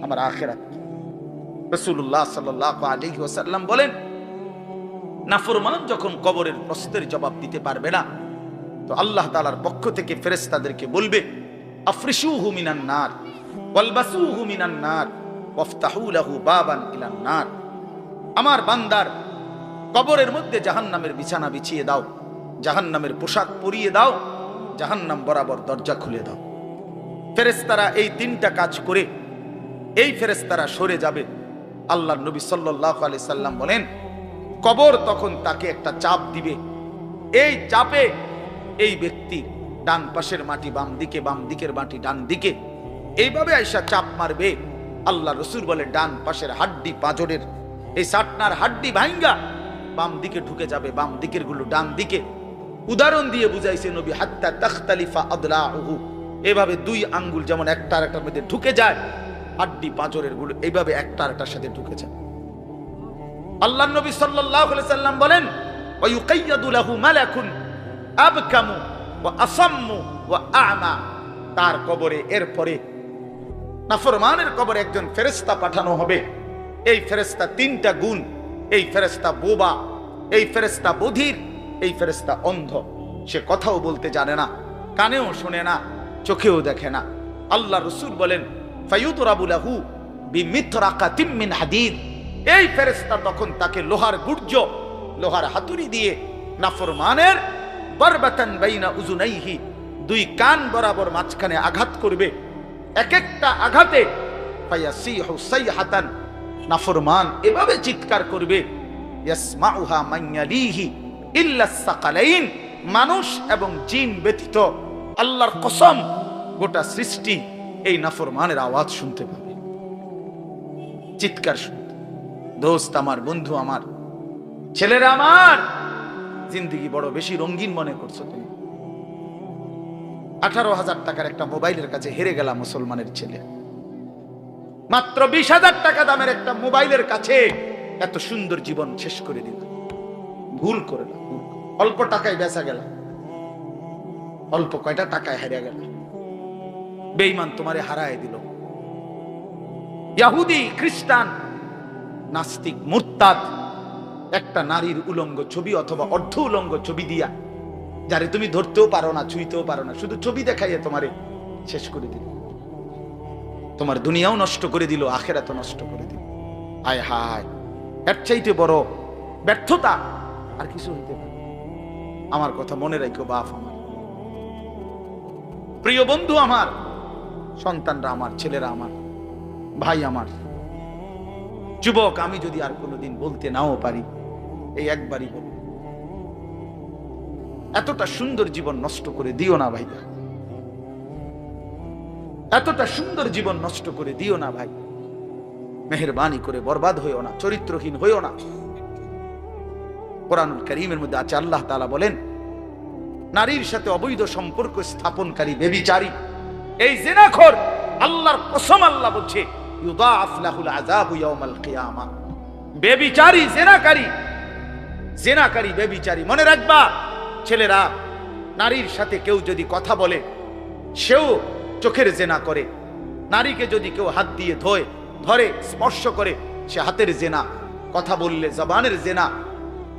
আমার আখিরাত কি। রাসূলুল্লাহ সাল্লাল্লাহু আলাইহি ওয়াসাল্লাম বলেন, নাফরমান যখন কবরের প্রশ্নের জবাব দিতে পারবে না, তো আল্লাহ তাআলার পক্ষ থেকে ফেরেশতাদেরকে বলবে, আফরিশুহু মিনান নার ওয়ালবাসুহু মিনান নার ওয়াফতাহু লাহু বাবান ইলান নার। আমার বান্দার কবরের মধ্যে জাহান্নামের বিছানা বিছিয়ে দাও, জাহান্নামের পোশাক পরিয়ে দাও, জাহান্নাম বরাবর দরজা খুলে দাও। ফেরেশতারা এই 3টা কাজ করে এই ফেরেশতারা সরে যাবে। আল্লাহর নবী সাল্লাল্লাহু আলাইহি সাল্লাম বলেন, কবর তখন তাকে একটা চাপ দিবে। এই চাপে এই ব্যক্তি ডান পাশের মাটি বাম দিকে, বাম দিকের মাটি ডান দিকে, এইভাবে আইসা চাপ মারবে। আল্লাহ রাসূল বলে, ডান পাশের হাড্ডি, পাঁজরের এই সাটনার হাড্ডি ভাঙ্গা বাম দিকে ঢুকে যাবে, বাম দিকের গুলো ডান দিকে। উদাহরণ দিয়ে বুঝাইছে নবী, হাত্তা তাখতালিফা আদলাহু, এভাবে 2 আঙ্গুল যেমন একটা আরেকটার মধ্যে ঢুকে যায়, হাড্ডি পাঁজরের গুলো এইভাবে একটা আরেকটার সাথে ঢুকে যায়। আল্লাহর নবী সাল্লাল্লাহু আলাইহি সাল্লাম বলেন, ওয়া ইউকাইয়াদু লাহু মালাকুন আবকামু ওয়া আসাম্মু ওয়া আ'মা। তার কবরে এরপরে নাফরমানের কবরে একজন ফেরেশতা পাঠানো হবে। এই ফেরেশতা তিনটা গুণ, এই ফেরেশতা বোবা, এই ফেরেশতা বধির, এই ফেরেশতা অন্ধ। সে কথাও বলতে জানে না, কানেও শোনে না, চোখেও দেখে না। আল্লাহ রাসূল বলেন ফায়ুদরাবু লাহু বিমিতরাকাতিম মিন হাদিদ। এই ফেরেশতা তখন তাকে লোহার গুর্জ, লোহার হাতুড়ি দিয়ে নাফরমানের বারবাতান বাইনা উযুনাইহি, দুই কান বরাবর মাঝখানে আঘাত করবে। এক একটা আঘাতে ফায়াসিহু সাইহাতান, নাফরমান এভাবে চিৎকার করবে ইয়াসমাউহা মান ইয়ালিহি ইল্লা সাকালাইন, মানুষ এবং জিন ব্যতীত আল্লাহর কসম গোটা সৃষ্টি এই নাফরমানের আওয়াজ শুনতে পাবে, চিৎকার শুনতে। দোস্ত আমার, বন্ধু আমার, ছেলেরা আমার, জিন্দেগি বড় বেশি রঙিন মনে করছো তুমি। 18,000 টাকার একটা মোবাইলের কাছে হেরে গেলাম মুসলমানের ছেলে। মাত্র 20,000 টাকা দামের একটা মোবাইলের কাছে এত সুন্দর জীবন শেষ করে দিল। ভুল করে না, অল্প টাকায় বেচা গেল, অল্প কয়টা টাকায় হারিয়ে গেল। বেঈমান তোমারে হারায় দিল। ইহুদি, খ্রিস্টান, নাস্তিক, মুরতাদ একটা নারীর উলঙ্গ ছবি অথবা অর্ধ উলঙ্গ ছবি দিয়া, যারে তুমি ধরতেও পারো না, ছুঁইতেও পারো না, শুধু ছবি দেখাইয়ে তোমারে শেষ করে দিল। তোমার দুনিয়াও নষ্ট করে দিল, আখিরাতও নষ্ট করে দিল। হায় হায়, এর চাইতে বড় ব্যর্থতা আর কিছু হইতে পারে? আমার কথা মনে রাখো বাপ আমার, প্রিয় বন্ধু আমার, সন্তানরা আমার, ছেলেরা আমার, ভাই আমার, যুবক, আমি যদি আর কোনোদিন বলতে নাও পারি, এই একবারই বলবো, এতটা সুন্দর জীবন নষ্ট করে দিও না ভাইয়া, এতটা সুন্দর জীবন নষ্ট করে দিও না ভাই। মেহেরবানি করে বরবাদ হইও না, চরিত্রহীন হইও না। কোরআনুল কারীমের মধ্যে আছে, আল্লাহ তাআলা বলেন, নারীর সাথে অবৈধ সম্পর্ক স্থাপনকারী ব্যভিচারী, এই জিনাখোর, আল্লাহর কসম আল্লাহ বলছে ইউদাআফ লাহুল আযাবু ইয়াউমাল কিয়ামাহ। ব্যভিচারী, জিনাকারী, জিনাকারী, ব্যভিচারী। মনে রাখবা ছেলেরা, নারীর সাথে কেউ যদি কথা বলে সেও চোখের জেনা করে। নারীকে যদি কেউ হাত দিয়ে ধরে স্পর্শ করে, সে হাতের জেনা। কথা বললে জবানের জেনা,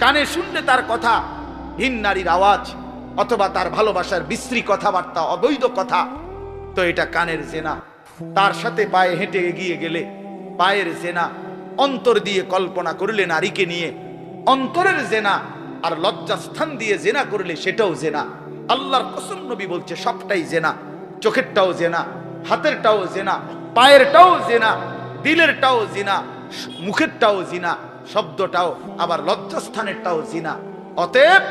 কানে শুনলে তার কথা ভিন নারীর আওয়াজ অথবা তার ভালোবাসার বিশ্রী কথাবার্তা, অবৈধ কথা, তো এটা কানের জেনা। তার সাথে পায়ে হেঁটে এগিয়ে গেলে পায়ের জেনা। অন্তর দিয়ে কল্পনা করলে নারীকে নিয়ে, অন্তরের জেনা। আর লজ্জাস্থান দিয়ে জেনা করলে সেটাও জেনা। আল্লাহর কসম, নবী বলছে সবটাই জেনা। চোখেরটাও জেনা, হাতেরটাও জেনা, পায়েরটাও জেনা, দিলেরটাও জিনা, মুখেরটাও জিনা, শব্দটাও, আবার লজ্জাস্থানেরটাও জিনা। অতএব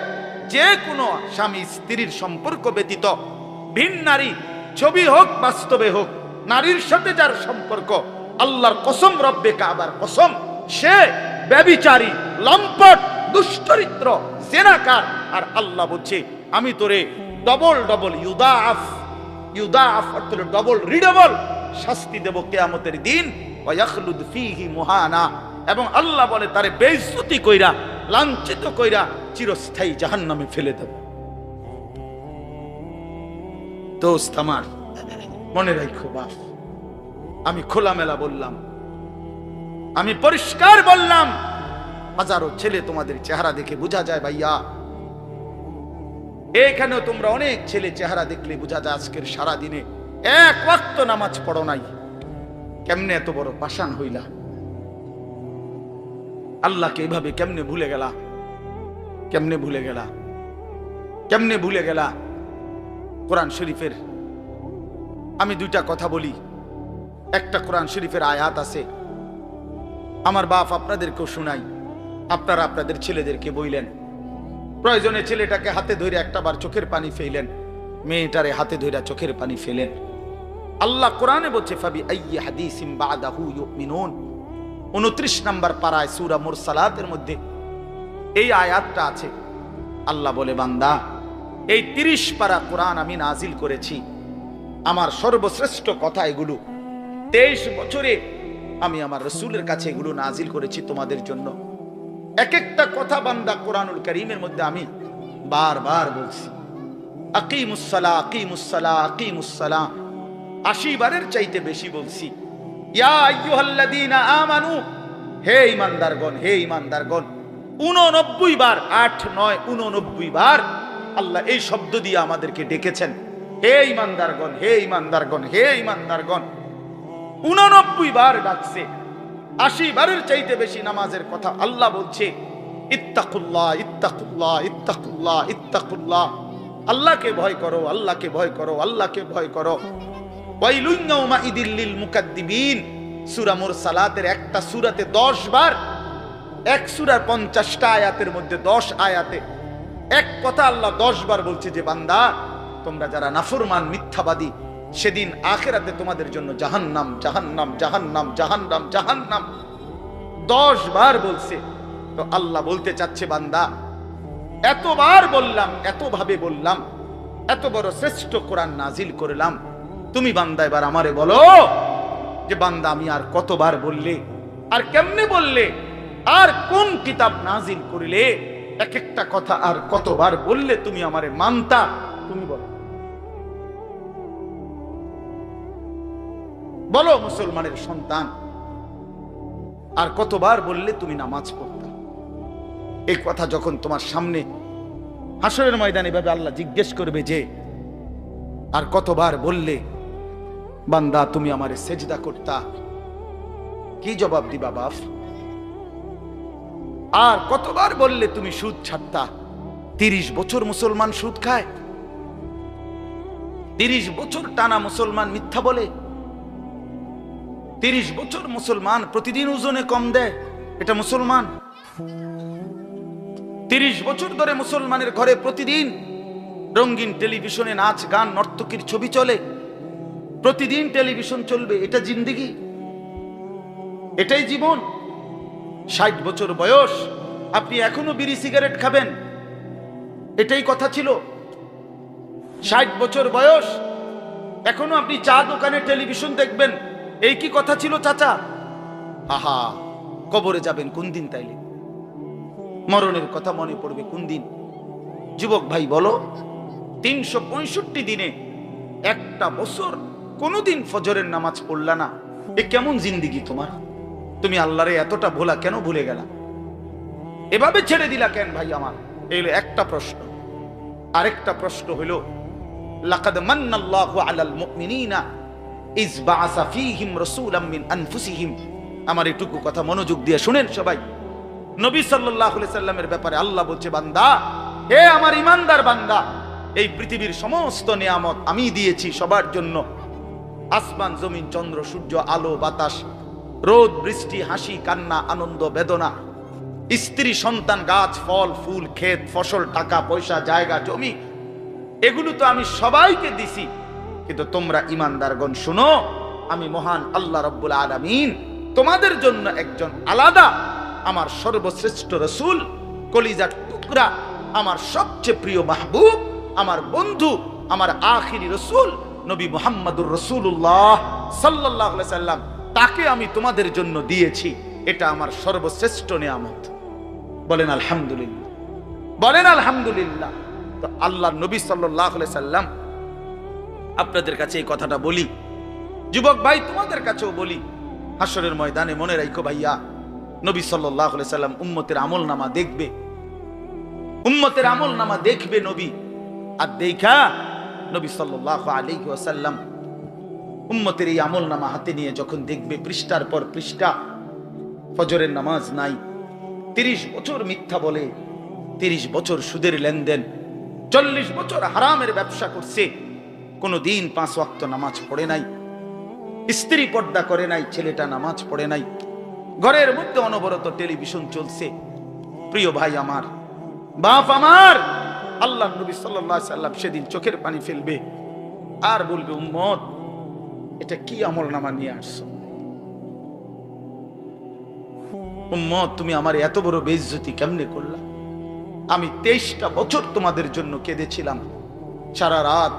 যে কোনো স্বামী স্ত্রীর সম্পর্ক ব্যতীত ভিন নারী, ছবি হোক বাস্তবে হোক, নারীর সাথে যার সম্পর্ক, আল্লাহর কসম, রব্বে কাবার কসম, সে ব্যভিচারী, লম্পট, দুশ্চরিত্র, জেনাকার। আর আল্লাহ বলছে আমি তোরে ডবল ডবল ইউদাআফ, ইউদাআফ অর্থ ডবল রিডবল শাস্তি দেব কিয়ামতের দিন। ওয়া ইয়াখলুদ ফীহি মুহানা, এবং আল্লাহ বলে তারে বেইজ্জতি কইরা, লাঞ্ছিত কইরা চিরস্থায়ী জাহান্নামে ফেলে দেব। দোস্ত আমার, মনে রাখো বাপ, আমি খোলামেলা বললাম, আমি পরিষ্কার বললাম। হাজারো ছেলে তোমাদের চেহারা দেখে বোঝা যায় ভাইয়া, এখানেও তোমরা অনেক ছেলে চেহারা দেখলে বোঝা যায় আজকের সারা দিনে এক ওয়াক্ত নামাজ পড়ো নাই। কেমনে এত বড় পাষাণ হইলা? আল্লাহকে এইভাবে কেমনে ভুলে গেলা? কেমনে ভুলে গেলা? কেমনে ভুলে গেলা? কোরআন শরীফের আমি দুইটা কথা বলি। একটা কোরআন শরীফের আয়াত আছে, আমার বাপ আপনাদেরকেও শুনাই, আপনারা আপনাদের ছেলেদেরকে বইলেন। প্রয়োজনে ছেলেটাকে হাতে ধরে একটা বার চোখের পানি ফেলেন, মেয়েটারে হাতে ধরে চোখের পানি ফেলেন। আল্লাহ কোরআনে বলছে ফাবি আইয়ি হাদিসিম বাদাহু ইউমিনুন। 29 নম্বর পারায় সূরা মুরসালাতের মধ্যে এই আয়াতটা আছে। আল্লাহ বলে, বান্দা, এই 30 পারা কোরআন আমি নাজিল করেছি, আমার সর্বশ্রেষ্ঠ কথা এগুলো। 23 বছরে আমি আমার রাসূলের কাছে এগুলো নাজিল করেছি তোমাদের জন্য। এক একটা কথা বান্দা কোরআনুল কারীমের মধ্যে আমি বারবার বলছি, আকিমুস সালাহ, আকিমুস সালাহ, আকিমুস সালাহ 80 বারের চাইতে বেশি বলছি। ইয়া আইয়ুহাল্লাযীনা আমানু, হে ঈমানদারগণ, হে ঈমানদারগণ। 89 বার, 8 9 89 বার আল্লাহ এই শব্দ দিয়ে আমাদেরকে ডেকেছেন, হে ঈমানদারগণ, হে ঈমানদারগণ, হে ঈমানদারগণ। 89 বার ডাকছে। 80 বারের চাইতে বেশি নামাজের কথা আল্লাহ বলছে, ইত্তাকুল্লাহ, ইত্তাকুল্লাহ, ইত্তাকুল্লাহ, ইত্তাকুল্লাহ। আল্লাহকে ভয় করো, আল্লাহকে ভয় করো, আল্লাহকে ভয় করো। ওয়াইলুন ইয়াউমাইদিল লিল মুকাদ্দিবিন, সূরা মুরসালাতের একটা সূরাতে 10 বার, এক সূরার 50টা আয়াতের মধ্যে 10 আয়াতে এক কথা আল্লাহ 10 বার বলছে যে বান্দা তোমরা যারা নাফরমান মিথ্যাবাদী, সেদিন আখিরাতে তোমাদের জন্য জাহান্নাম, জাহান্নাম, জাহান্নাম, জাহান্নাম, জাহান্নাম 10 বার বলছে। তো আল্লাহ বলতে চাচ্ছে বান্দা এতবার বললাম, এতভাবে বললাম, এত বড় শ্রেষ্ঠ কোরআন নাজিল করলাম, তুমি বান্দা এবার আমারে বলো যে বান্দা আমি আর কতবার বললে, আর কেমনে বললে, আর কোন কিতাব নাজিল করিলে, এক একটা কথা আর কতবার বললে তুমি আমারে মানতা, তুমি বলো। বলো মুসলমানের সন্তান, আর কতবার বললে তুমি নামাজ পড়তা? এই কথা যখন তোমার সামনে হাসরের ময়দানে ভাবে আল্লাহ জিজ্ঞেস করবে যে আর কতবার বললে বান্দা তুমি আমারে সেজদা করতা, কি জবাব দিবা বাপ? আর কতবার বললে তুমি সুদ ছাড়তা? 30 বছর মুসলমান সুদ খায়, 30 বছর টানা মুসলমান মিথ্যা বলে, 30 বছর মুসলমান প্রতিদিন ওজনে কম দেয়, এটা মুসলমান? 30 বছর ধরে মুসলমানের ঘরে প্রতিদিন রঙিন টেলিভিশনে নাচ গান নর্তকীর ছবি চলে, প্রতিদিন টেলিভিশন চলবে, এটা জিন্দেগি? এটাই জীবন? 60 বছর বয়স আপনি এখনো বিড়ি সিগারেট খাবেন, এটাই কথা ছিল? 60 বছর বয়স এখনো আপনি চা দোকানে টেলিভিশন দেখবেন, এই কি কথা ছিল চাচা? আহা, কবরে যাবেন কোন দিন? তাইলে মরণের কথা মনে পড়বে কোন দিন? যুবক ভাই বলো, 365 দিনে একটা বছর কোনদিন ফজরের নামাজ পড়লা না, এ কেমন জিন্দেগি তোমার? তুমি আল্লাহরে এতটা ভোলা কেন ভুলে গেলা? এভাবে ছেড়ে দিলা কেন ভাই আমার? এই হলো একটা প্রশ্ন। আরেকটা প্রশ্ন হলো লাকাদ মান্নাল্লাহু আলাল মুমিনিনা ইজ বাআসা ফীহিম রাসূলাম মিন আনফুসিহিম। আমার এটুকু কথা মনোযোগ দিয়ে শুনেন সবাই। নবী সাল্লাল্লাহু আলাইহি সাল্লামের ব্যাপারে আল্লাহ বলছে, বান্দা, হে আমার ঈমানদার বান্দা, এই পৃথিবীর সমস্ত নিয়ামত আমি দিয়েছি সবার জন্য। আসমান জমিন চন্দ্র সূর্য আলো বাতাস রোদ বৃষ্টি হাসি কান্না আনন্দ বেদনা স্ত্রী সন্তান গাছ ফল ফুল ক্ষেত ফসল টাকা পয়সা জায়গা জমি, এগুলো তো আমি সবাইকে দিছি। কিন্তু তোমরা ঈমানদারগণ শুনো, আমি মহান আল্লাহ রাব্বুল আলামিন তোমাদের জন্য একজন আলাদা আমার সর্বশ্রেষ্ঠ রাসূল, কলিজার টুকরা, আমার সবচেয়ে প্রিয় মাহবুব, আমার বন্ধু, আমার আখিরি রাসূল নবী মুহাম্মদুর রাসূলুল্লাহ সাল্লাল্লাহু আলাইহি সাল্লাম, তাকে আমি তোমাদের জন্য দিয়েছি। এটা আমার সর্বশ্রেষ্ঠ নিয়ামত। বলেন আলহামদুলিল্লাহ, বলেন আলহামদুলিল্লাহ। তো আল্লাহর নবী সাল্লাল্লাহু আলাইহি সাল্লাম, আপনাদের কাছে এই কথাটা বলি, যুবক ভাই তোমাদের কাছেও বলি, হাসরের ময়দানে মনে রাখো ভাইয়া, নবী সাল্লাল্লাহু আলাইহি সাল্লাম উম্মতের আমলনামা দেখবে, উম্মতের আমলনামা দেখবে নবী। আর দেখা নবী সাল্লাল্লাহু আলাইহি ওয়াসাল্লাম উম্মতের এই আমলনামা হাতে নিয়ে যখন দেখবে পৃষ্ঠার পর পৃষ্ঠা, ফজরের নামাজ নাই, 30 বছর মিথ্যা বলে, 30 বছর সুদের লেনদেন, 40 বছর হারামের ব্যবসা করছে, কোনদিন 5 ওয়াক্ত নামাজ পড়ে নাই, স্ত্রী পর্দা করে নাই, ছেলেটা নামাজ পড়ে নাই, ঘরের মধ্যে অনবরত টেলিভিশন চলছে। প্রিয় ভাই আমার, বাপ আমার, আল্লাহ নবী সাল্লাল্লাহু আলাইহি সাল্লাম সেদিন চোখের পানি ফেলবে আর বলবে, উম্মত এটা কি আমলনামা নিয়ে আসছো? উম্মত তুমি আমার এত বড় বেইজ্জতি কেমনে করলা? আমি 23টা বছর তোমাদের জন্য কেঁদেছিলাম, সারা রাত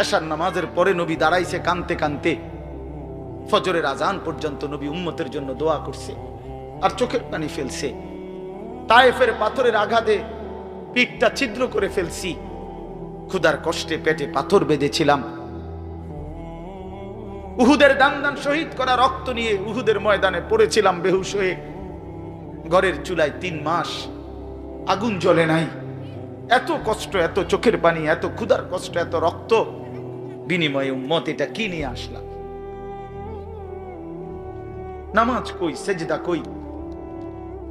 এশার নামাজের পরে নবী দাঁড়াইছে কানতে কানতে, ফজরের আজান পর্যন্ত নবী উম্মতের জন্য দোয়া করছে আর চোখের পানি ফেলছে। তায়েফের পাথরের আঘাতে পিঠটা ছিদ্র করে ফেলছি, ক্ষুধার কষ্টে পেটে পাথর বেঁধেছিলাম। উহুদের দান শহীদ করা রক্ত নিয়ে উহুদের ময়দানে পড়েছিলাম বেহুশ হয়ে। ঘরের চুলায় 3 মাস আগুন জ্বলে নাই। এত কষ্ট, এত চোখের পানি, এত ক্ষুধার কষ্ট, এত রক্ত, বিনিময়ে উম্মত এটা কি নিয়ে আসলাম? নামাজ কই, সেজদা কই,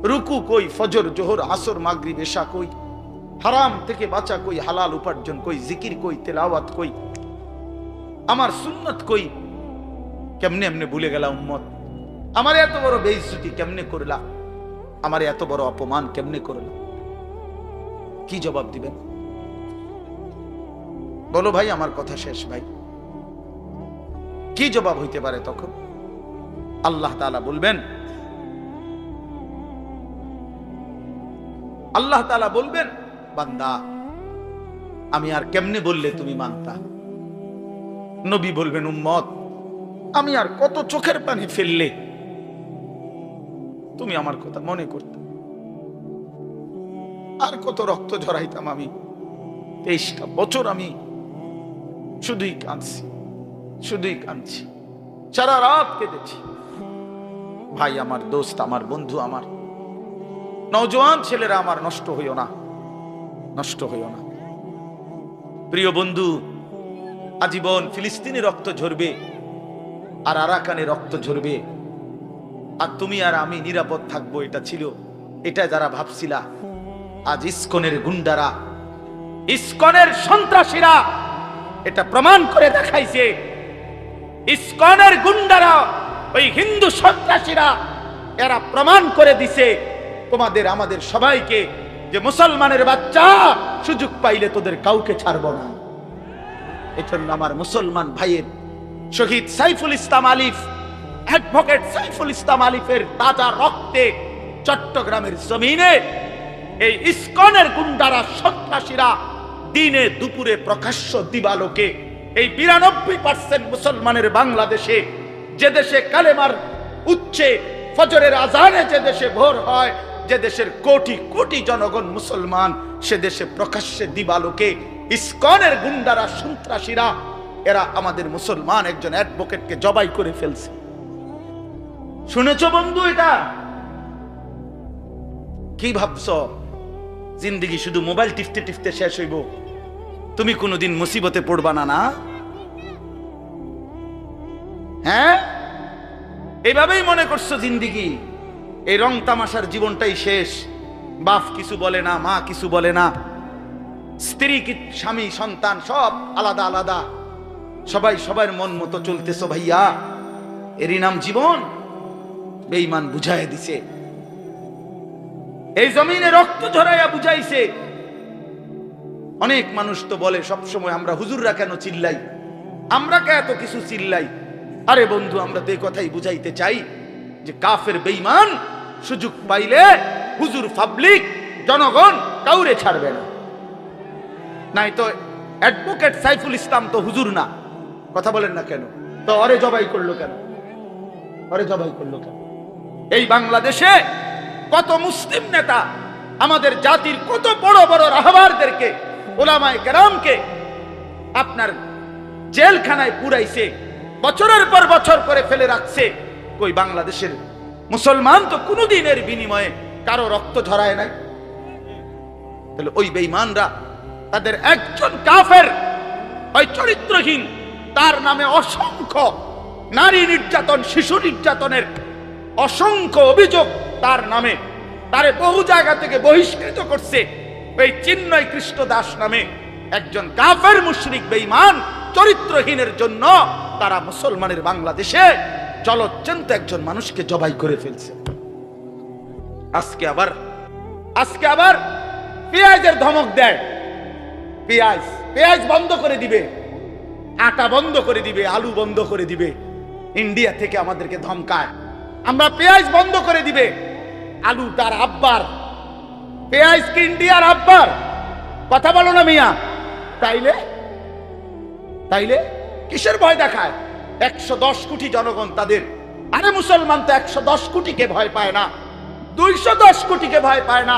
রুকু কই, ফজর জোহর আসর মাগরিব এশা কই, হারাম থেকে বাঁচা কই, হালাল উপার্জন কই, জিকির কই, তেলাওয়াত কই, আমার সুন্নত কই? কেমনে এমনে ভুলে গেলা উম্মত? আমার এত বড় বেইজ্জতি কেমনে করলা? আমার এত বড় অপমান কেমনে করলা? কি জবাব দিবেন বলো ভাই? আমার কথা শেষ ভাই। কি জবাব হইতে পারে তখন? আল্লাহ তাআলা বলবেন, আল্লাহ তাআলা বলবেন, বান্দা আমি আর কেমনে বললে তুমি মানতা? নবী বলবেন, উম্মত আমি আর কত চোখের পানি ফেললে তুমি আমার কথা মনে করতে? আর কত রক্ত ঝরাইতাম আমি? 23টা বছর আমি শুধুই কাঁদছি, শুধুই কাঁদছি, সারা রাত কেঁদেছি। ভাই আমার, দোস্ত আমার, বন্ধু আমার, নওজোয়ান ছেলেরা আমার, নষ্ট হইও না, নষ্ট হইও না। প্রিয় বন্ধু, আজীবন ফিলিস্তিনি রক্ত ঝরবে আর আরাকানে রক্ত ঝরবে, আর তুমি আর আমি নিরাপদ থাকবো, এটা ছিল, এটা যারা ভাবছিলা, আজ ইসকনের গুন্ডারা, ইসকনের সন্ত্রাসীরা এটা প্রমাণ করে দেখাইছে। ইসকনের গুন্ডারা, ওই হিন্দু সন্ত্রাসীরা, এরা প্রমাণ করে দিছে তোমাদের আমাদের সবাইকে যে মুসলমানের বাচ্চা সুযোগ পাইলে তোদের কাউকে ছাড়বো না। এজন্য আমার মুসলমান ভাইয়ের শহীদ সাইফুল ইসলাম আলিফ, অ্যাডভোকেট সাইফুল ইসলাম আলিফের তাজা রক্তে চট্টগ্রামের জমিনে এই ইসকনের গুন্ডারা, সন্ত্রাসীরা দিনে দুপুরে প্রকাশ্য দিবালোকে এই 92% মুসলমানের বাংলাদেশে, যে দেশে কালেমার উচ্চে ফজরের আজানে যে দেশে ভোর হয়, যে দেশের কোটি কোটি জনগণ মুসলমান, সে দেশে প্রকাশ্যে দিবালোকে ইসকনের গুন্ডারা, সন্ত্রাসীরা, এরা আমাদের মুসলমান একজন অ্যাডভোকেটকে জবাই করে ফেলছে। শুনেছো বন্ধু? এটা কি ভাবছো? জিন্দেগি শুধু মোবাইল টিপতে টিপতে শেষ হইব? তুমি কোনোদিন মুসিবতে পড়বা না? না, হ্যাঁ, এইভাবেই মনে করছো জিন্দেগি, এই রং তামাশার জীবনটাই শেষ। বাপ কিছু বলে না, মা কিছু বলে না, স্ত্রী, স্বামী, সন্তান সব আলাদা আলাদা, সবাই সবার মন মতো চলতেছো। ভাইয়া, এরই নাম জীবন? বেঈমান বুঝাইয়া দিছে, এই জমিনে রক্ত ঝরাইয়া বুঝাইছে। অনেক মানুষ তো বলে সবসময়, আমরা হুজুররা কেন চিল্লাই, আমরা কে এত কিছু চিল্লাই? আরে বন্ধু, আমরা তো এই কথাই বুঝাইতে চাই যে কাফের বেঈমান সুযোগ পাইলে হুজুর, পাবলিক, জনগণ কাউরে ছাড়বে না। নাই তো অ্যাডভোকেট সাইফুল ইসলাম তো হুজুর না, কথা বলেন না কেন? তো অরে জবাই করলো কেন? অরে জবাই করলো কেন? এই বাংলাদেশে কত মুসলিম নেতা আমাদের জাতির কত বড় বড় রাহবারদেরকে, ওলামায়ে কেরামকে আপনার জেলখানায় পুরাইছে, বছরের পর বছর করে ফেলে রাখছে। কই বাংলাদেশের মুসলমান তো কোনোদিনের বিনিময়ে কারো রক্ত ঝরায় নাই। তাহলে ওই বেঈমানরা, তাদের একজন কাফের, ওই চরিত্রহীন, তার নামে অসংখ্য নারী নির্যাতন, শিশু নির্যাতনের অসংখ্য অভিযোগ তার নামে, তারে বহু জায়গা থেকে বহিষ্কৃত করছে। এই চিন্ময় কৃষ্ণ দাস নামে একজন কাফের মুশরিক বেঈমান চরিত্রহীনের জন্য তারা মুসলমানের বাংলাদেশে জলজ্জন্ত একজন মানুষকে জবাই করে ফেলছে। আজকে আবার পেঁয়াজের ধমক দেয়, পেঁয়াজ বন্ধ করে দিবে, আটা বন্ধ করে দিবে, আলু বন্ধ করে দিবে। ইন্ডিয়া থেকে আমাদেরকে ধমকায়, আমরা পেঁয়াজ বন্ধ করে দিবে। আলু তার আব্বার, পেঁয়াজ কি ইন্ডিয়ার আব্বার? কথা বলো না মিয়া। তাইলে কিসের ভয় দেখায়? 110 কোটি জনগণ তাদের। আরে মুসলমান তো 110 কোটিকে ভয় পায় না, 210 কোটিকে ভয় পায় না।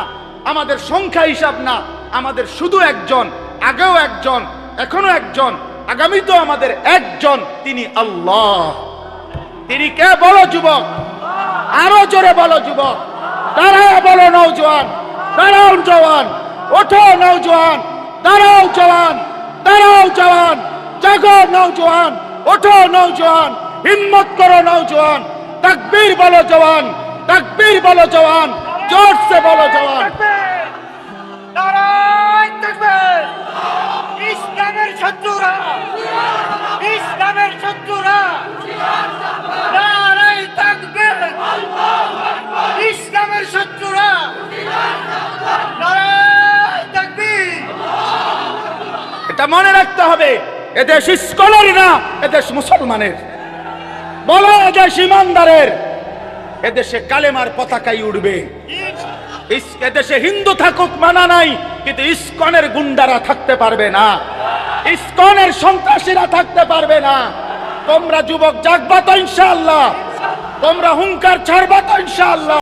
আমাদের সংখ্যা হিসাব না, আমাদের শুধু একজন আগেও একজন, এখনো একজন, আগামীতেও আমাদের একজন, তিনি আল্লাহ। তিনি কে বলো যুবক, আরো জোরে বলো যুবক, দাঁড়াও বলো নওজোয়ান, দাঁড়াও জওয়ান, ওঠো নওজোয়ান, দাঁড়াও জওয়ান, দাঁড়াও জওয়ান, জাগো নওজোয়ান, ওঠো নওজোয়ান, হিম্মত করো নওজোয়ান, তাকবীর বলো জওয়ান, তাকবীর বলো জওয়ান, জোর সে বলো জওয়ান। নারায় তাকবীর! ইসলামের শত্রুরা, ইসলামের শত্রুরা, নারায় তাকবীর! ইসলামের শত্রুরা, নারায় তাকবীর! এটা মনে রাখতে হবে, এদেশ ইস্কনের না, এদেশ মুসলমানের। বলো এদেশ ইমানদারের, এদেশে কালেমার পতাকাই উঠবে। এদেশে হিন্দু থাকুক মানা নাই, কিন্তু ইস্কনের গুন্ডারা থাকতে পারবে না, ইস্কনের সন্ত্রাসীরা থাকতে পারবে না। তোমরা যুবক জাগবা তো ইনশাআল্লাহ, তোমরা হুঙ্কার ছাড়বা তো ইনশাআল্লাহ।